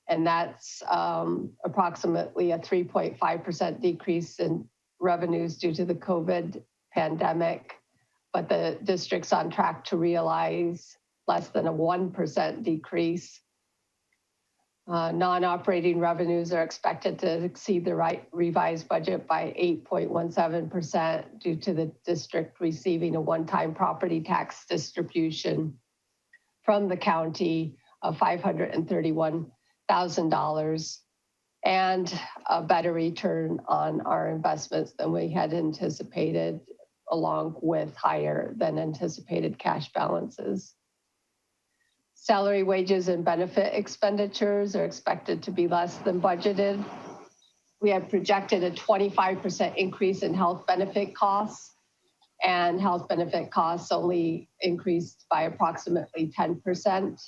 And that's approximately a 3.5% decrease in revenues due to the COVID pandemic. But the district's on track to realize less than a 1% decrease. Non-operating revenues are expected to exceed the revised budget by 8.17% due to the district receiving a one-time property tax distribution from the county of $531,000 and a better return on our investments than we had anticipated, along with higher than anticipated cash balances. Salary, wages, and benefit expenditures are expected to be less than budgeted. We have projected a 25% increase in health benefit costs, and health benefit costs only increased by approximately 10%.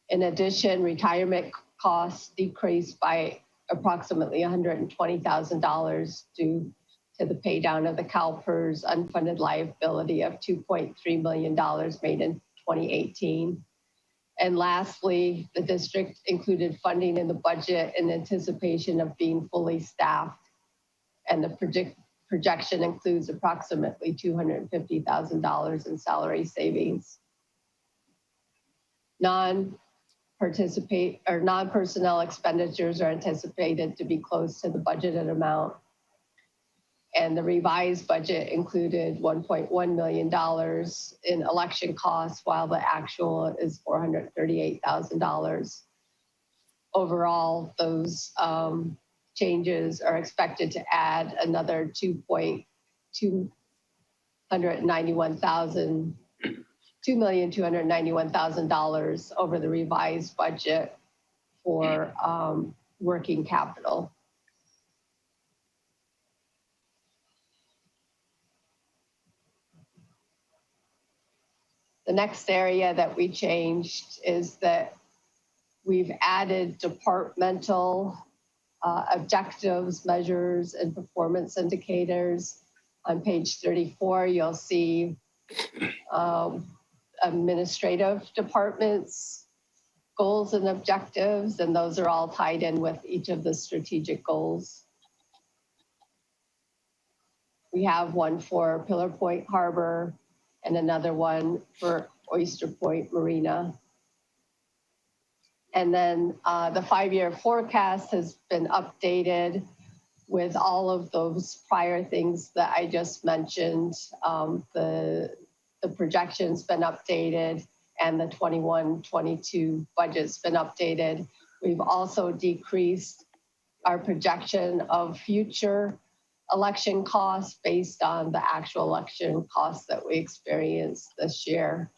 In addition, retirement costs decreased by approximately $120,000 due to the pay down of the CalPERS unfunded liability of $2.3 million made in 2018. And lastly, the district included funding in the budget in anticipation of being fully staffed. And the projection includes approximately $250,000 in salary savings. Non-personnel expenditures are anticipated to be close to the budgeted amount. And the revised budget included $1.1 million in election costs, while the actual is $438,000. Overall, those changes are expected to add another $2,291,000 over the revised budget for working capital. The next area that we changed is that we've added departmental objectives, measures, and performance indicators. On page 34, you'll see administrative departments goals and objectives, and those are all tied in with each of the strategic goals. We have one for Pillar Point Harbor and another one for Oyster Point Marina. And then the 5-year forecast has been updated with all of those prior things that I just mentioned. The projection's been updated and the 21-22 budget's been updated. We've also decreased our projection of future election costs based on the actual election costs that we experienced this year.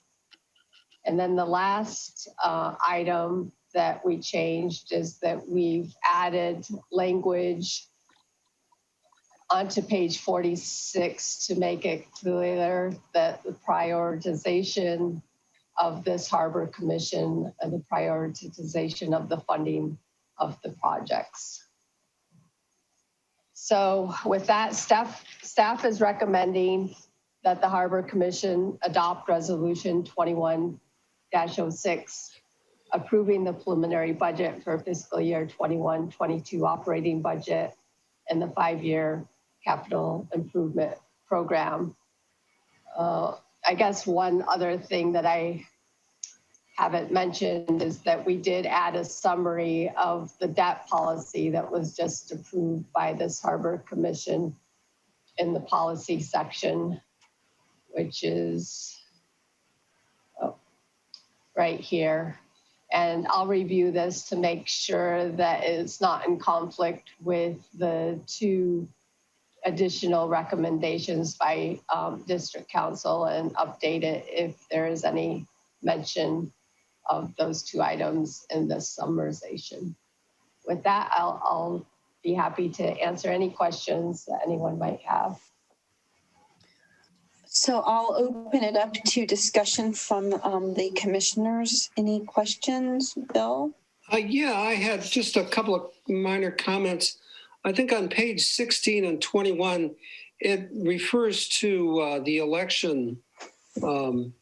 And then the last item that we changed is that we've added language onto page 46 to make it clear that the prioritization of this Harbor Commission and the prioritization of the funding of the projects. So with that, staff is recommending that the Harbor Commission adopt Resolution 21-06, approving the preliminary budget for fiscal year 21-22 operating budget and the 5-year capital improvement program. I guess one other thing that I haven't mentioned is that we did add a summary of the debt policy that was just approved by this Harbor Commission in the policy section, which is right here. And I'll review this to make sure that it's not in conflict with the 2 additional recommendations by district council and update it if there is any mention of those 2 items in this summarization. With that, I'll be happy to answer any questions that anyone might have. So I'll open it up to discussion from the commissioners. Any questions, Bill? Yeah, I had just a couple of minor comments. I think on page 16 and 21, it refers to the election, and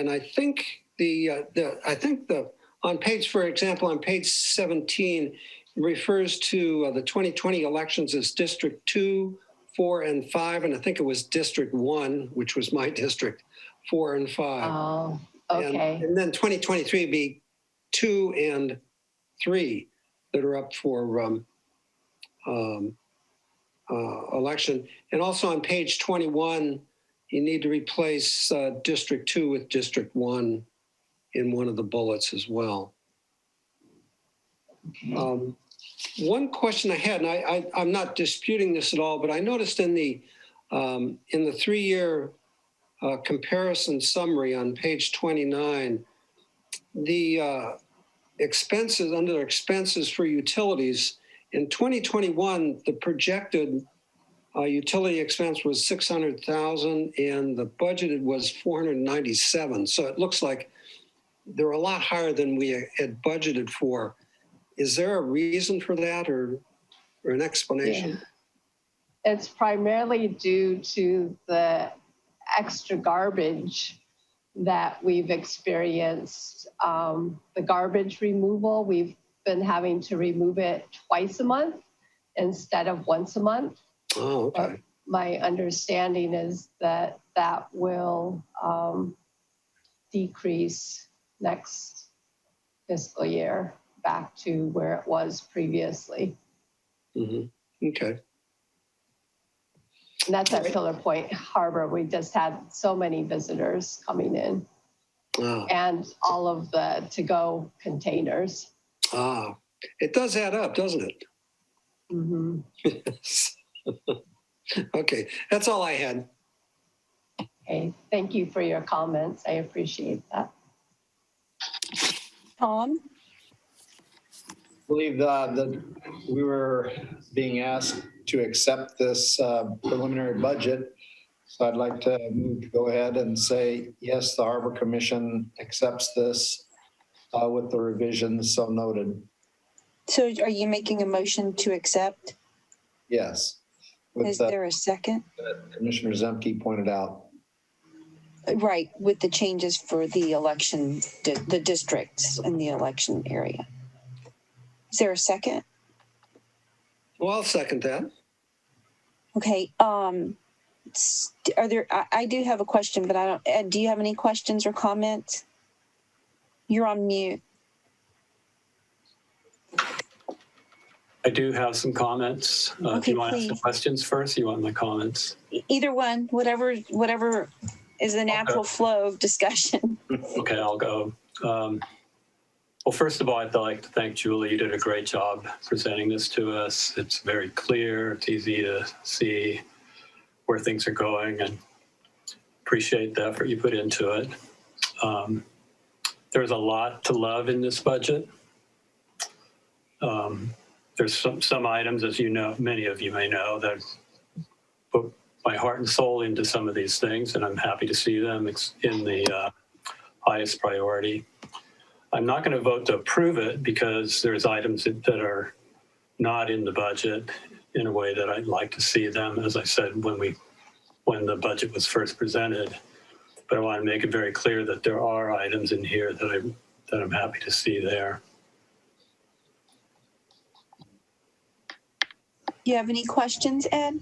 I think on page, for example, on page 17, it refers to the 2020 elections as District 2, 4, and 5, and I think it was District 1, which was my district, 4 and 5. Oh, okay. And then 2023 would be 2 and 3 that are up for election. And also on page 21, you need to replace District 2 with District 1 in one of the bullets as well. Okay. One question I had, and I'm not disputing this at all, but I noticed in the 3-year comparison summary on page 29, the expenses, under expenses for utilities, in 2021, the projected utility expense was $600,000 and the budgeted was $497,000. So it looks like they're a lot higher than we had budgeted for. Is there a reason for that or an explanation? Yeah. It's primarily due to the extra garbage that we've experienced. The garbage removal, we've been having to remove it twice a month instead of once a month. Oh, okay. My understanding is that that will decrease next fiscal year back to where it was previously. Mm-hmm. Okay. And that's at Pillar Point Harbor. We just had so many visitors coming in and all of the to-go containers. It does add up, doesn't it? Mm-hmm. Okay, that's all I had. Okay, thank you for your comments. I appreciate that. Tom? I believe that we were being asked to accept this preliminary budget. So I'd like to move to go ahead and say, yes, the Harbor Commission accepts this with the revisions so noted. So are you making a motion to accept? Yes. Is there a second? Commissioner Zemke pointed out. Right, with the changes for the election, the districts in the election area. Is there a second? Well, I'll second that. Okay, are there, I do have a question, but I don't, Ed, do you have any questions or comments? You're on mute. I do have some comments. Do Okay, you want to ask the please. questions first? Or you want my comments? Either one, whatever is the natural flow of discussion. Okay, I'll go. Well, first of all, I'd like to thank Julie. You did a great job presenting this to us. It's very clear. It's easy to see where things are going, and appreciate the effort you put into it. There's a lot to love in this budget. There's some items, as you know, many of you may know, that put my heart and soul into some of these things, and I'm happy to see them in the highest priority. I'm not going to vote to approve it because there's items that are not in the budget in a way that I'd like to see them, as I said, when the budget was first presented. But I want to make it very clear that there are items in here that I'm happy to see there. You have any questions, Ed?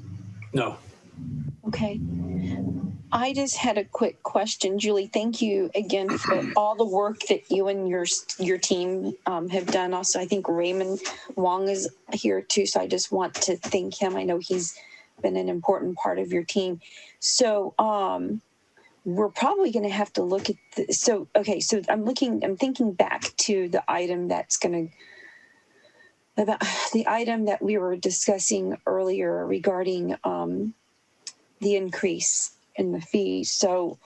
No. Okay. I just had a quick question. Julie, thank you again for all the work that you and your team have done. Also, I think Raymond Wong is here too, so I just want to thank him. I know he's been an important part of your team. So we're probably going to have to look at so I'm thinking back to the item about the item that we were discussing earlier regarding the increase in the fees. So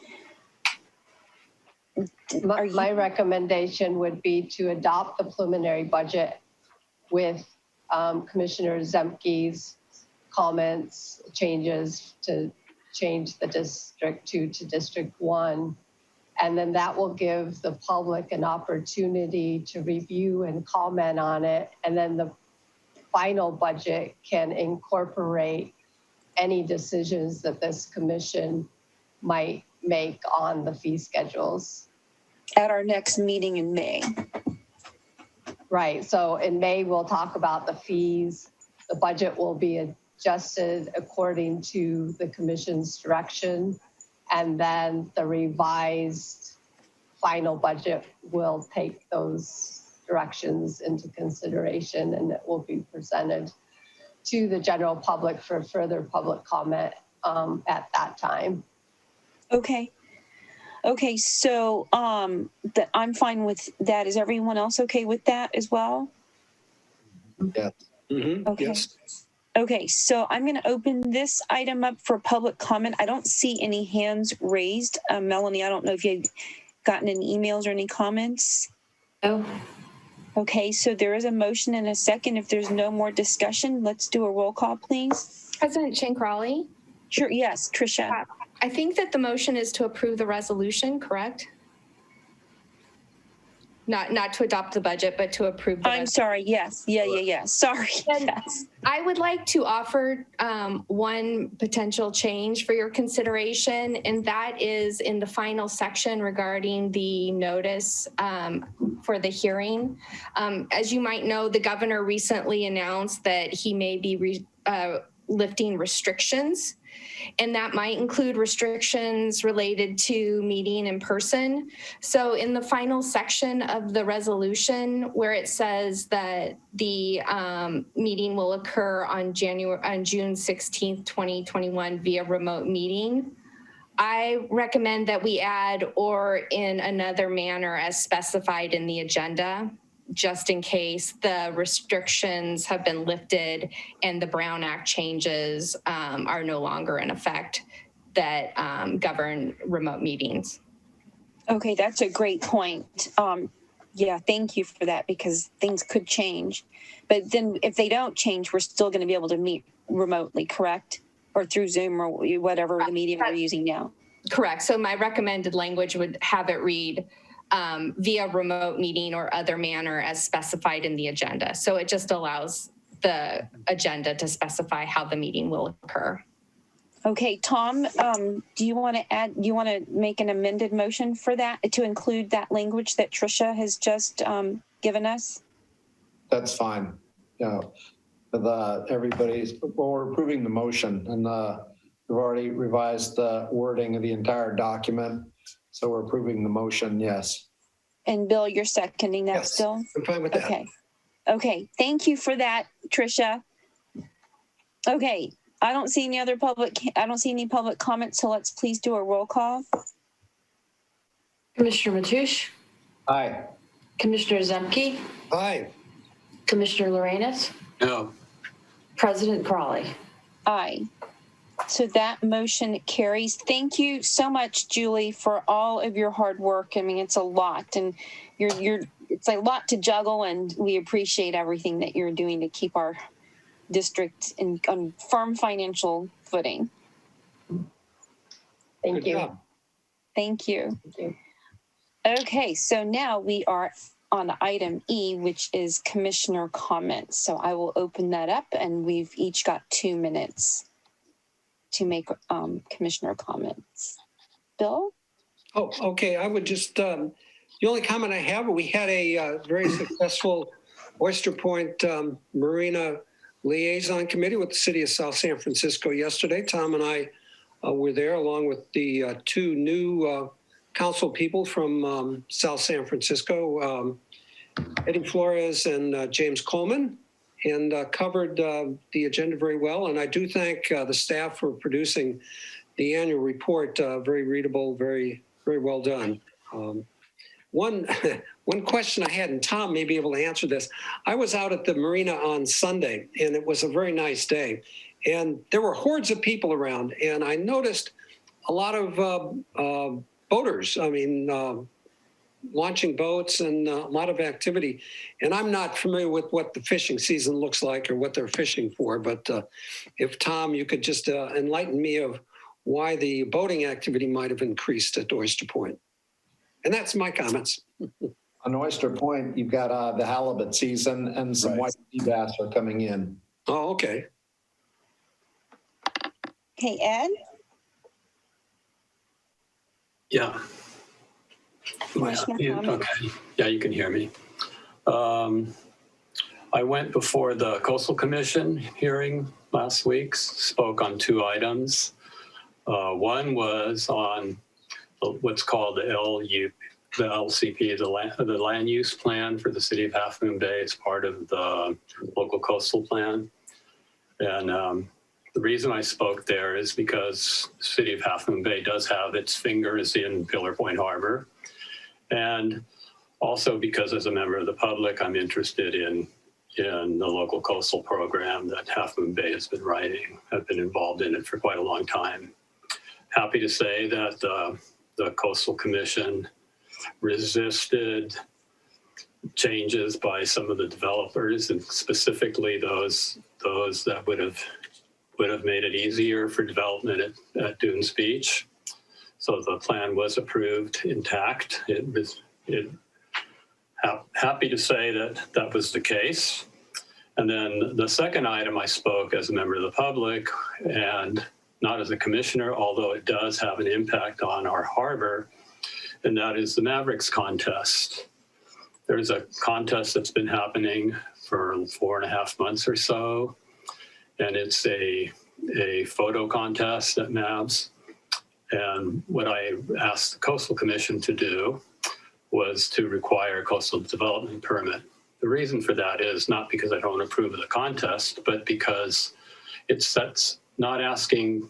my recommendation would be to adopt the preliminary budget with Commissioner Zemke's comments, changes to change the District 2 to District 1. And then that will give the public an opportunity to review and comment on it. And then the final budget can incorporate any decisions that this commission might make on the fee schedules. At our next meeting in May. Right, so in May, we'll talk about the fees. The budget will be adjusted according to the commission's direction. And then the revised final budget will take those directions into consideration, and it will be presented to the general public for further public comment at that time. Okay. Okay, so I'm fine with that. Is everyone else okay with that as well? Yeah. Mm-hmm. Okay. Yes. Okay, so I'm going to open this item up for public comment. I don't see any hands raised. Melanie, I don't know if you've gotten any emails or any comments. Oh. Okay, so there is a motion and a second. If there's no more discussion, let's do a roll call, please. President Chin-Crowley? Sure, yes, Tricia. I think that the motion is to approve the resolution, correct? Not to adopt the budget, but to approve the I'm sorry, yes. Yeah. Sorry, And yes. I would like to offer one potential change for your consideration, and that is in the final section regarding the notice for the hearing. As you might know, the governor recently announced that he may be lifting restrictions, and that might include restrictions related to meeting in person. So in the final section of the resolution where it says that the meeting will occur on June 16th, 2021 via remote meeting, I recommend that we add "or in another manner as specified in the agenda," just in case the restrictions have been lifted and the Brown Act changes are no longer in effect that govern remote meetings. Okay, that's a great point. Yeah, thank you for that, because things could change. But then if they don't change, we're still going to be able to meet remotely, correct? Or through Zoom or whatever the medium we're using now. Correct. So my recommended language would have it read via remote meeting or other manner as specified in the agenda. So it just allows the agenda to specify how the meeting will occur. Okay, Tom, do you want to make an amended motion for that, to include that language that Tricia has just given us? That's fine. Yeah, we're approving the motion, and we've already revised the wording of the entire document. So we're approving the motion, yes. And Bill, you're seconding that Yes, still? I'm fine with that. Okay. Okay, thank you for that, Tricia. Okay, I don't see any public comments, so let's please do a roll call. Commissioner Mateusz, Aye. Commissioner Zemke, Aye. Commissioner Lorenz, No. President Crawley. Aye. So that motion carries. Thank you so much, Julie, for all of your hard work. I mean, it's a lot, and it's a lot to juggle, and we appreciate everything that you're doing to keep our district on firm financial footing. Thank Good you. job. Thank you. Thank you. Okay, so now we are on item E, which is commissioner comments. So I will open that up, and we've each got 2 minutes to make commissioner comments. Bill? Oh, okay. I would just, the only comment I have, we had a very successful Oyster Point Marina Liaison Committee with the City of South San Francisco yesterday. Tom and I were there along with the 2 new council people from South San Francisco, Eddie Flores and James Coleman, and covered the agenda very well. And I do thank the staff for producing the annual report, very readable, very, very well done. One question I had, and Tom may be able to answer this. I was out at the marina on Sunday, and it was a very nice day. And there were hordes of people around, and I noticed a lot of boaters. I mean, launching boats and a lot of activity. And I'm not familiar with what the fishing season looks like or what they're fishing for, but if Tom, you could just enlighten me of why the boating activity might have increased at Oyster Point. And that's my comments. On Oyster Point, you've got the halibut season, and some white sea bass are coming in. Oh, okay. Okay, Ed? Yeah. Commissioner comments? Okay. Yeah, you can hear me. I went before the Coastal Commission hearing last week, spoke on 2 items. One was on what's called the LCP, the land use plan for the city of Half Moon Bay. It's part of the local coastal plan. And the reason I spoke there is because the city of Half Moon Bay does have its fingers in Pillar Point Harbor. And also because as a member of the public, I'm interested in the local coastal program that Half Moon Bay has been writing. I've been involved in it for quite a long time. Happy to say that the Coastal Commission resisted changes by some of the developers, and specifically those that would have made it easier for development at Dunes Beach. So the plan was approved intact. Happy to say that was the case. And then the second item, I spoke as a member of the public and not as a commissioner, although it does have an impact on our harbor, and that is the Mavericks contest. There's a contest that's been happening for 4.5 months or so, and it's a photo contest at Mavs. And what I asked the Coastal Commission to do was to require a coastal development permit. The reason for that is not because I don't approve of the contest, but because that's not asking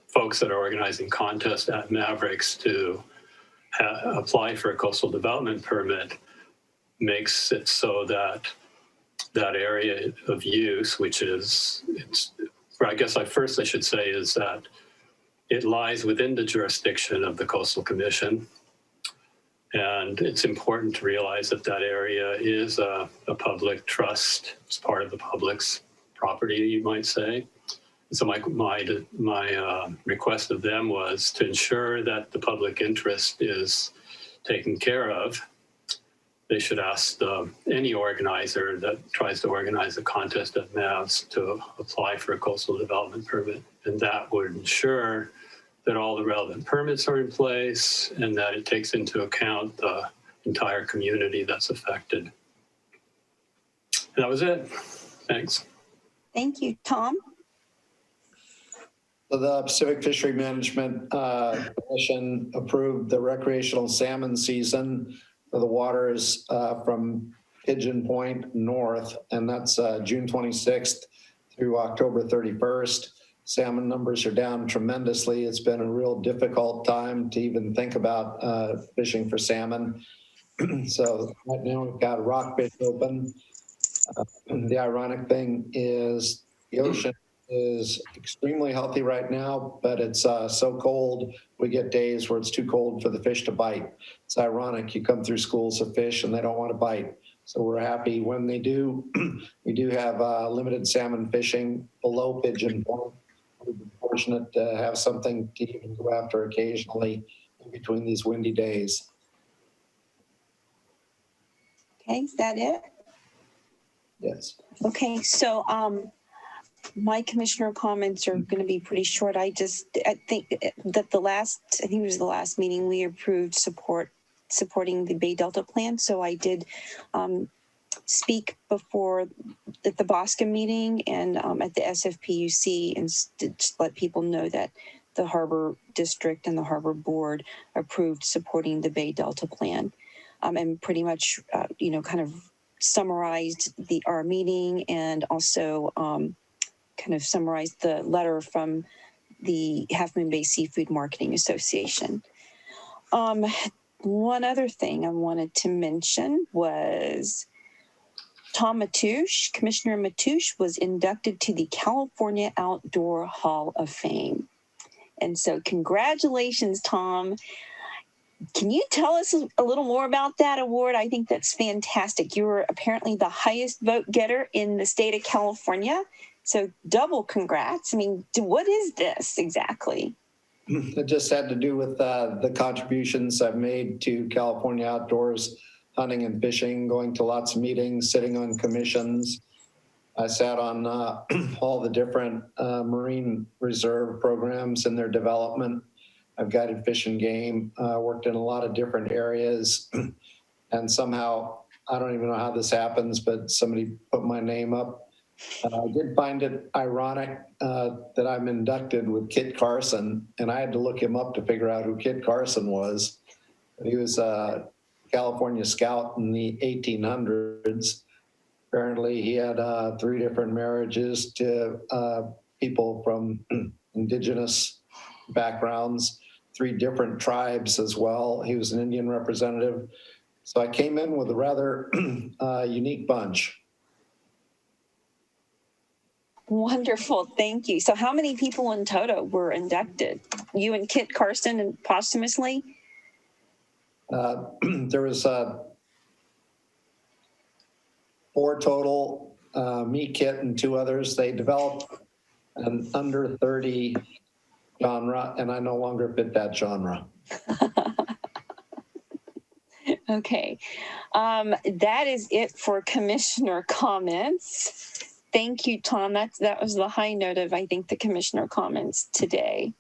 folks that are organizing contests at Mavericks to apply for a coastal development permit makes it so that that area of use, which is, I guess I should say is that it lies within the jurisdiction of the Coastal Commission. And it's important to realize that that area is a public trust. It's part of the public's property, you might say. So my request of them was to ensure that the public interest is taken care of. they should ask any organizer that tries to organize a contest at MAVs to apply for a coastal development permit. And that would ensure that all the relevant permits are in place and that it takes into account the entire community that's affected. And that was it. Thanks. Thank you. Tom? So the Pacific Fishery Management Commission approved the recreational salmon season for the waters from Pigeon Point north, and that's June 26th through October 31st. Salmon numbers are down tremendously. It's been a real difficult time to even think about fishing for salmon. So right now we've got rockfish open. The ironic thing is the ocean is extremely healthy right now, but it's so cold. We get days where it's too cold for the fish to bite. It's ironic. You come through schools of fish and they don't want to bite. So we're happy when they do. We do have limited salmon fishing below Pigeon Point. We've been fortunate to have something to even go after occasionally in between these windy days. Okay, is that it? Yes. Okay, so my commissioner comments are going to be pretty short. I think that I think it was the last meeting we approved supporting the Bay Delta plan. So I did speak before at the Bosca meeting and at the SFPUC and just let people know that the Harbor District and the Harbor Board approved supporting the Bay Delta plan, and pretty much, kind of summarized our meeting and also kind of summarized the letter from the Half Moon Bay Seafood Marketing Association. One other thing I wanted to mention was Tom Matoush, Commissioner Matoush was inducted to the California Outdoor Hall of Fame. And so congratulations, Tom. Can you tell us a little more about that award? I think that's fantastic. You were apparently the highest vote getter in the state of California. So double congrats. I mean, what is this exactly? It just had to do with the contributions I've made to California outdoors, hunting and fishing, going to lots of meetings, sitting on commissions. I sat on all the different marine reserve programs and their development. I've guided Fish and Game, worked in a lot of different areas. And somehow, I don't even know how this happens, but somebody put my name up. I did find it ironic that I'm inducted with Kit Carson, and I had to look him up to figure out who Kit Carson was. He was a California scout in the 1800s. Apparently, he had 3 different marriages to people from indigenous backgrounds, 3 different tribes as well. He was an Indian representative. So I came in with a rather unique bunch. Wonderful, thank you. So how many people in total were inducted? You and Kit Carson and posthumously? There was 4 total, me, Kit, and 2 others. They developed an under 30 genre, and I no longer fit that genre. Okay, that is it for commissioner comments. Thank you, Tom. That was the high note of, I think, the commissioner comments today.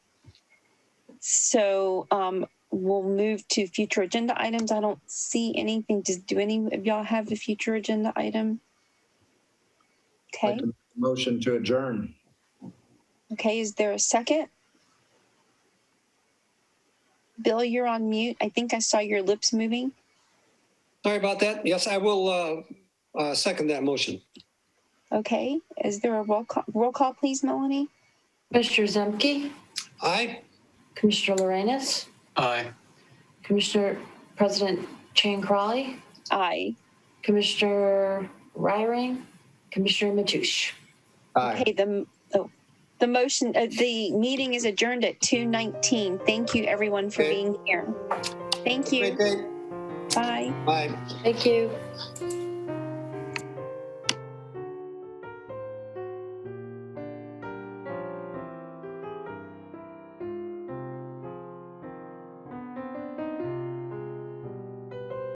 So we'll move to future agenda items. I don't see anything. Do any of y'all have a future agenda item? Okay. Motion to adjourn. Okay, is there a second? Bill, you're on mute. I think I saw your lips moving. Sorry about that. Yes, I will second that motion. Okay, is there a roll call, please, Melanie? Commissioner Zemke, Aye. Commissioner Lorenz, Aye. Commissioner President Chan Crawley, Aye. Commissioner Ryring, Commissioner Matoush. Aye. Okay, the motion, the meeting is adjourned at 2:19. Thank you, everyone, for being here. Thank you. Great day. Bye. Bye. Thank you.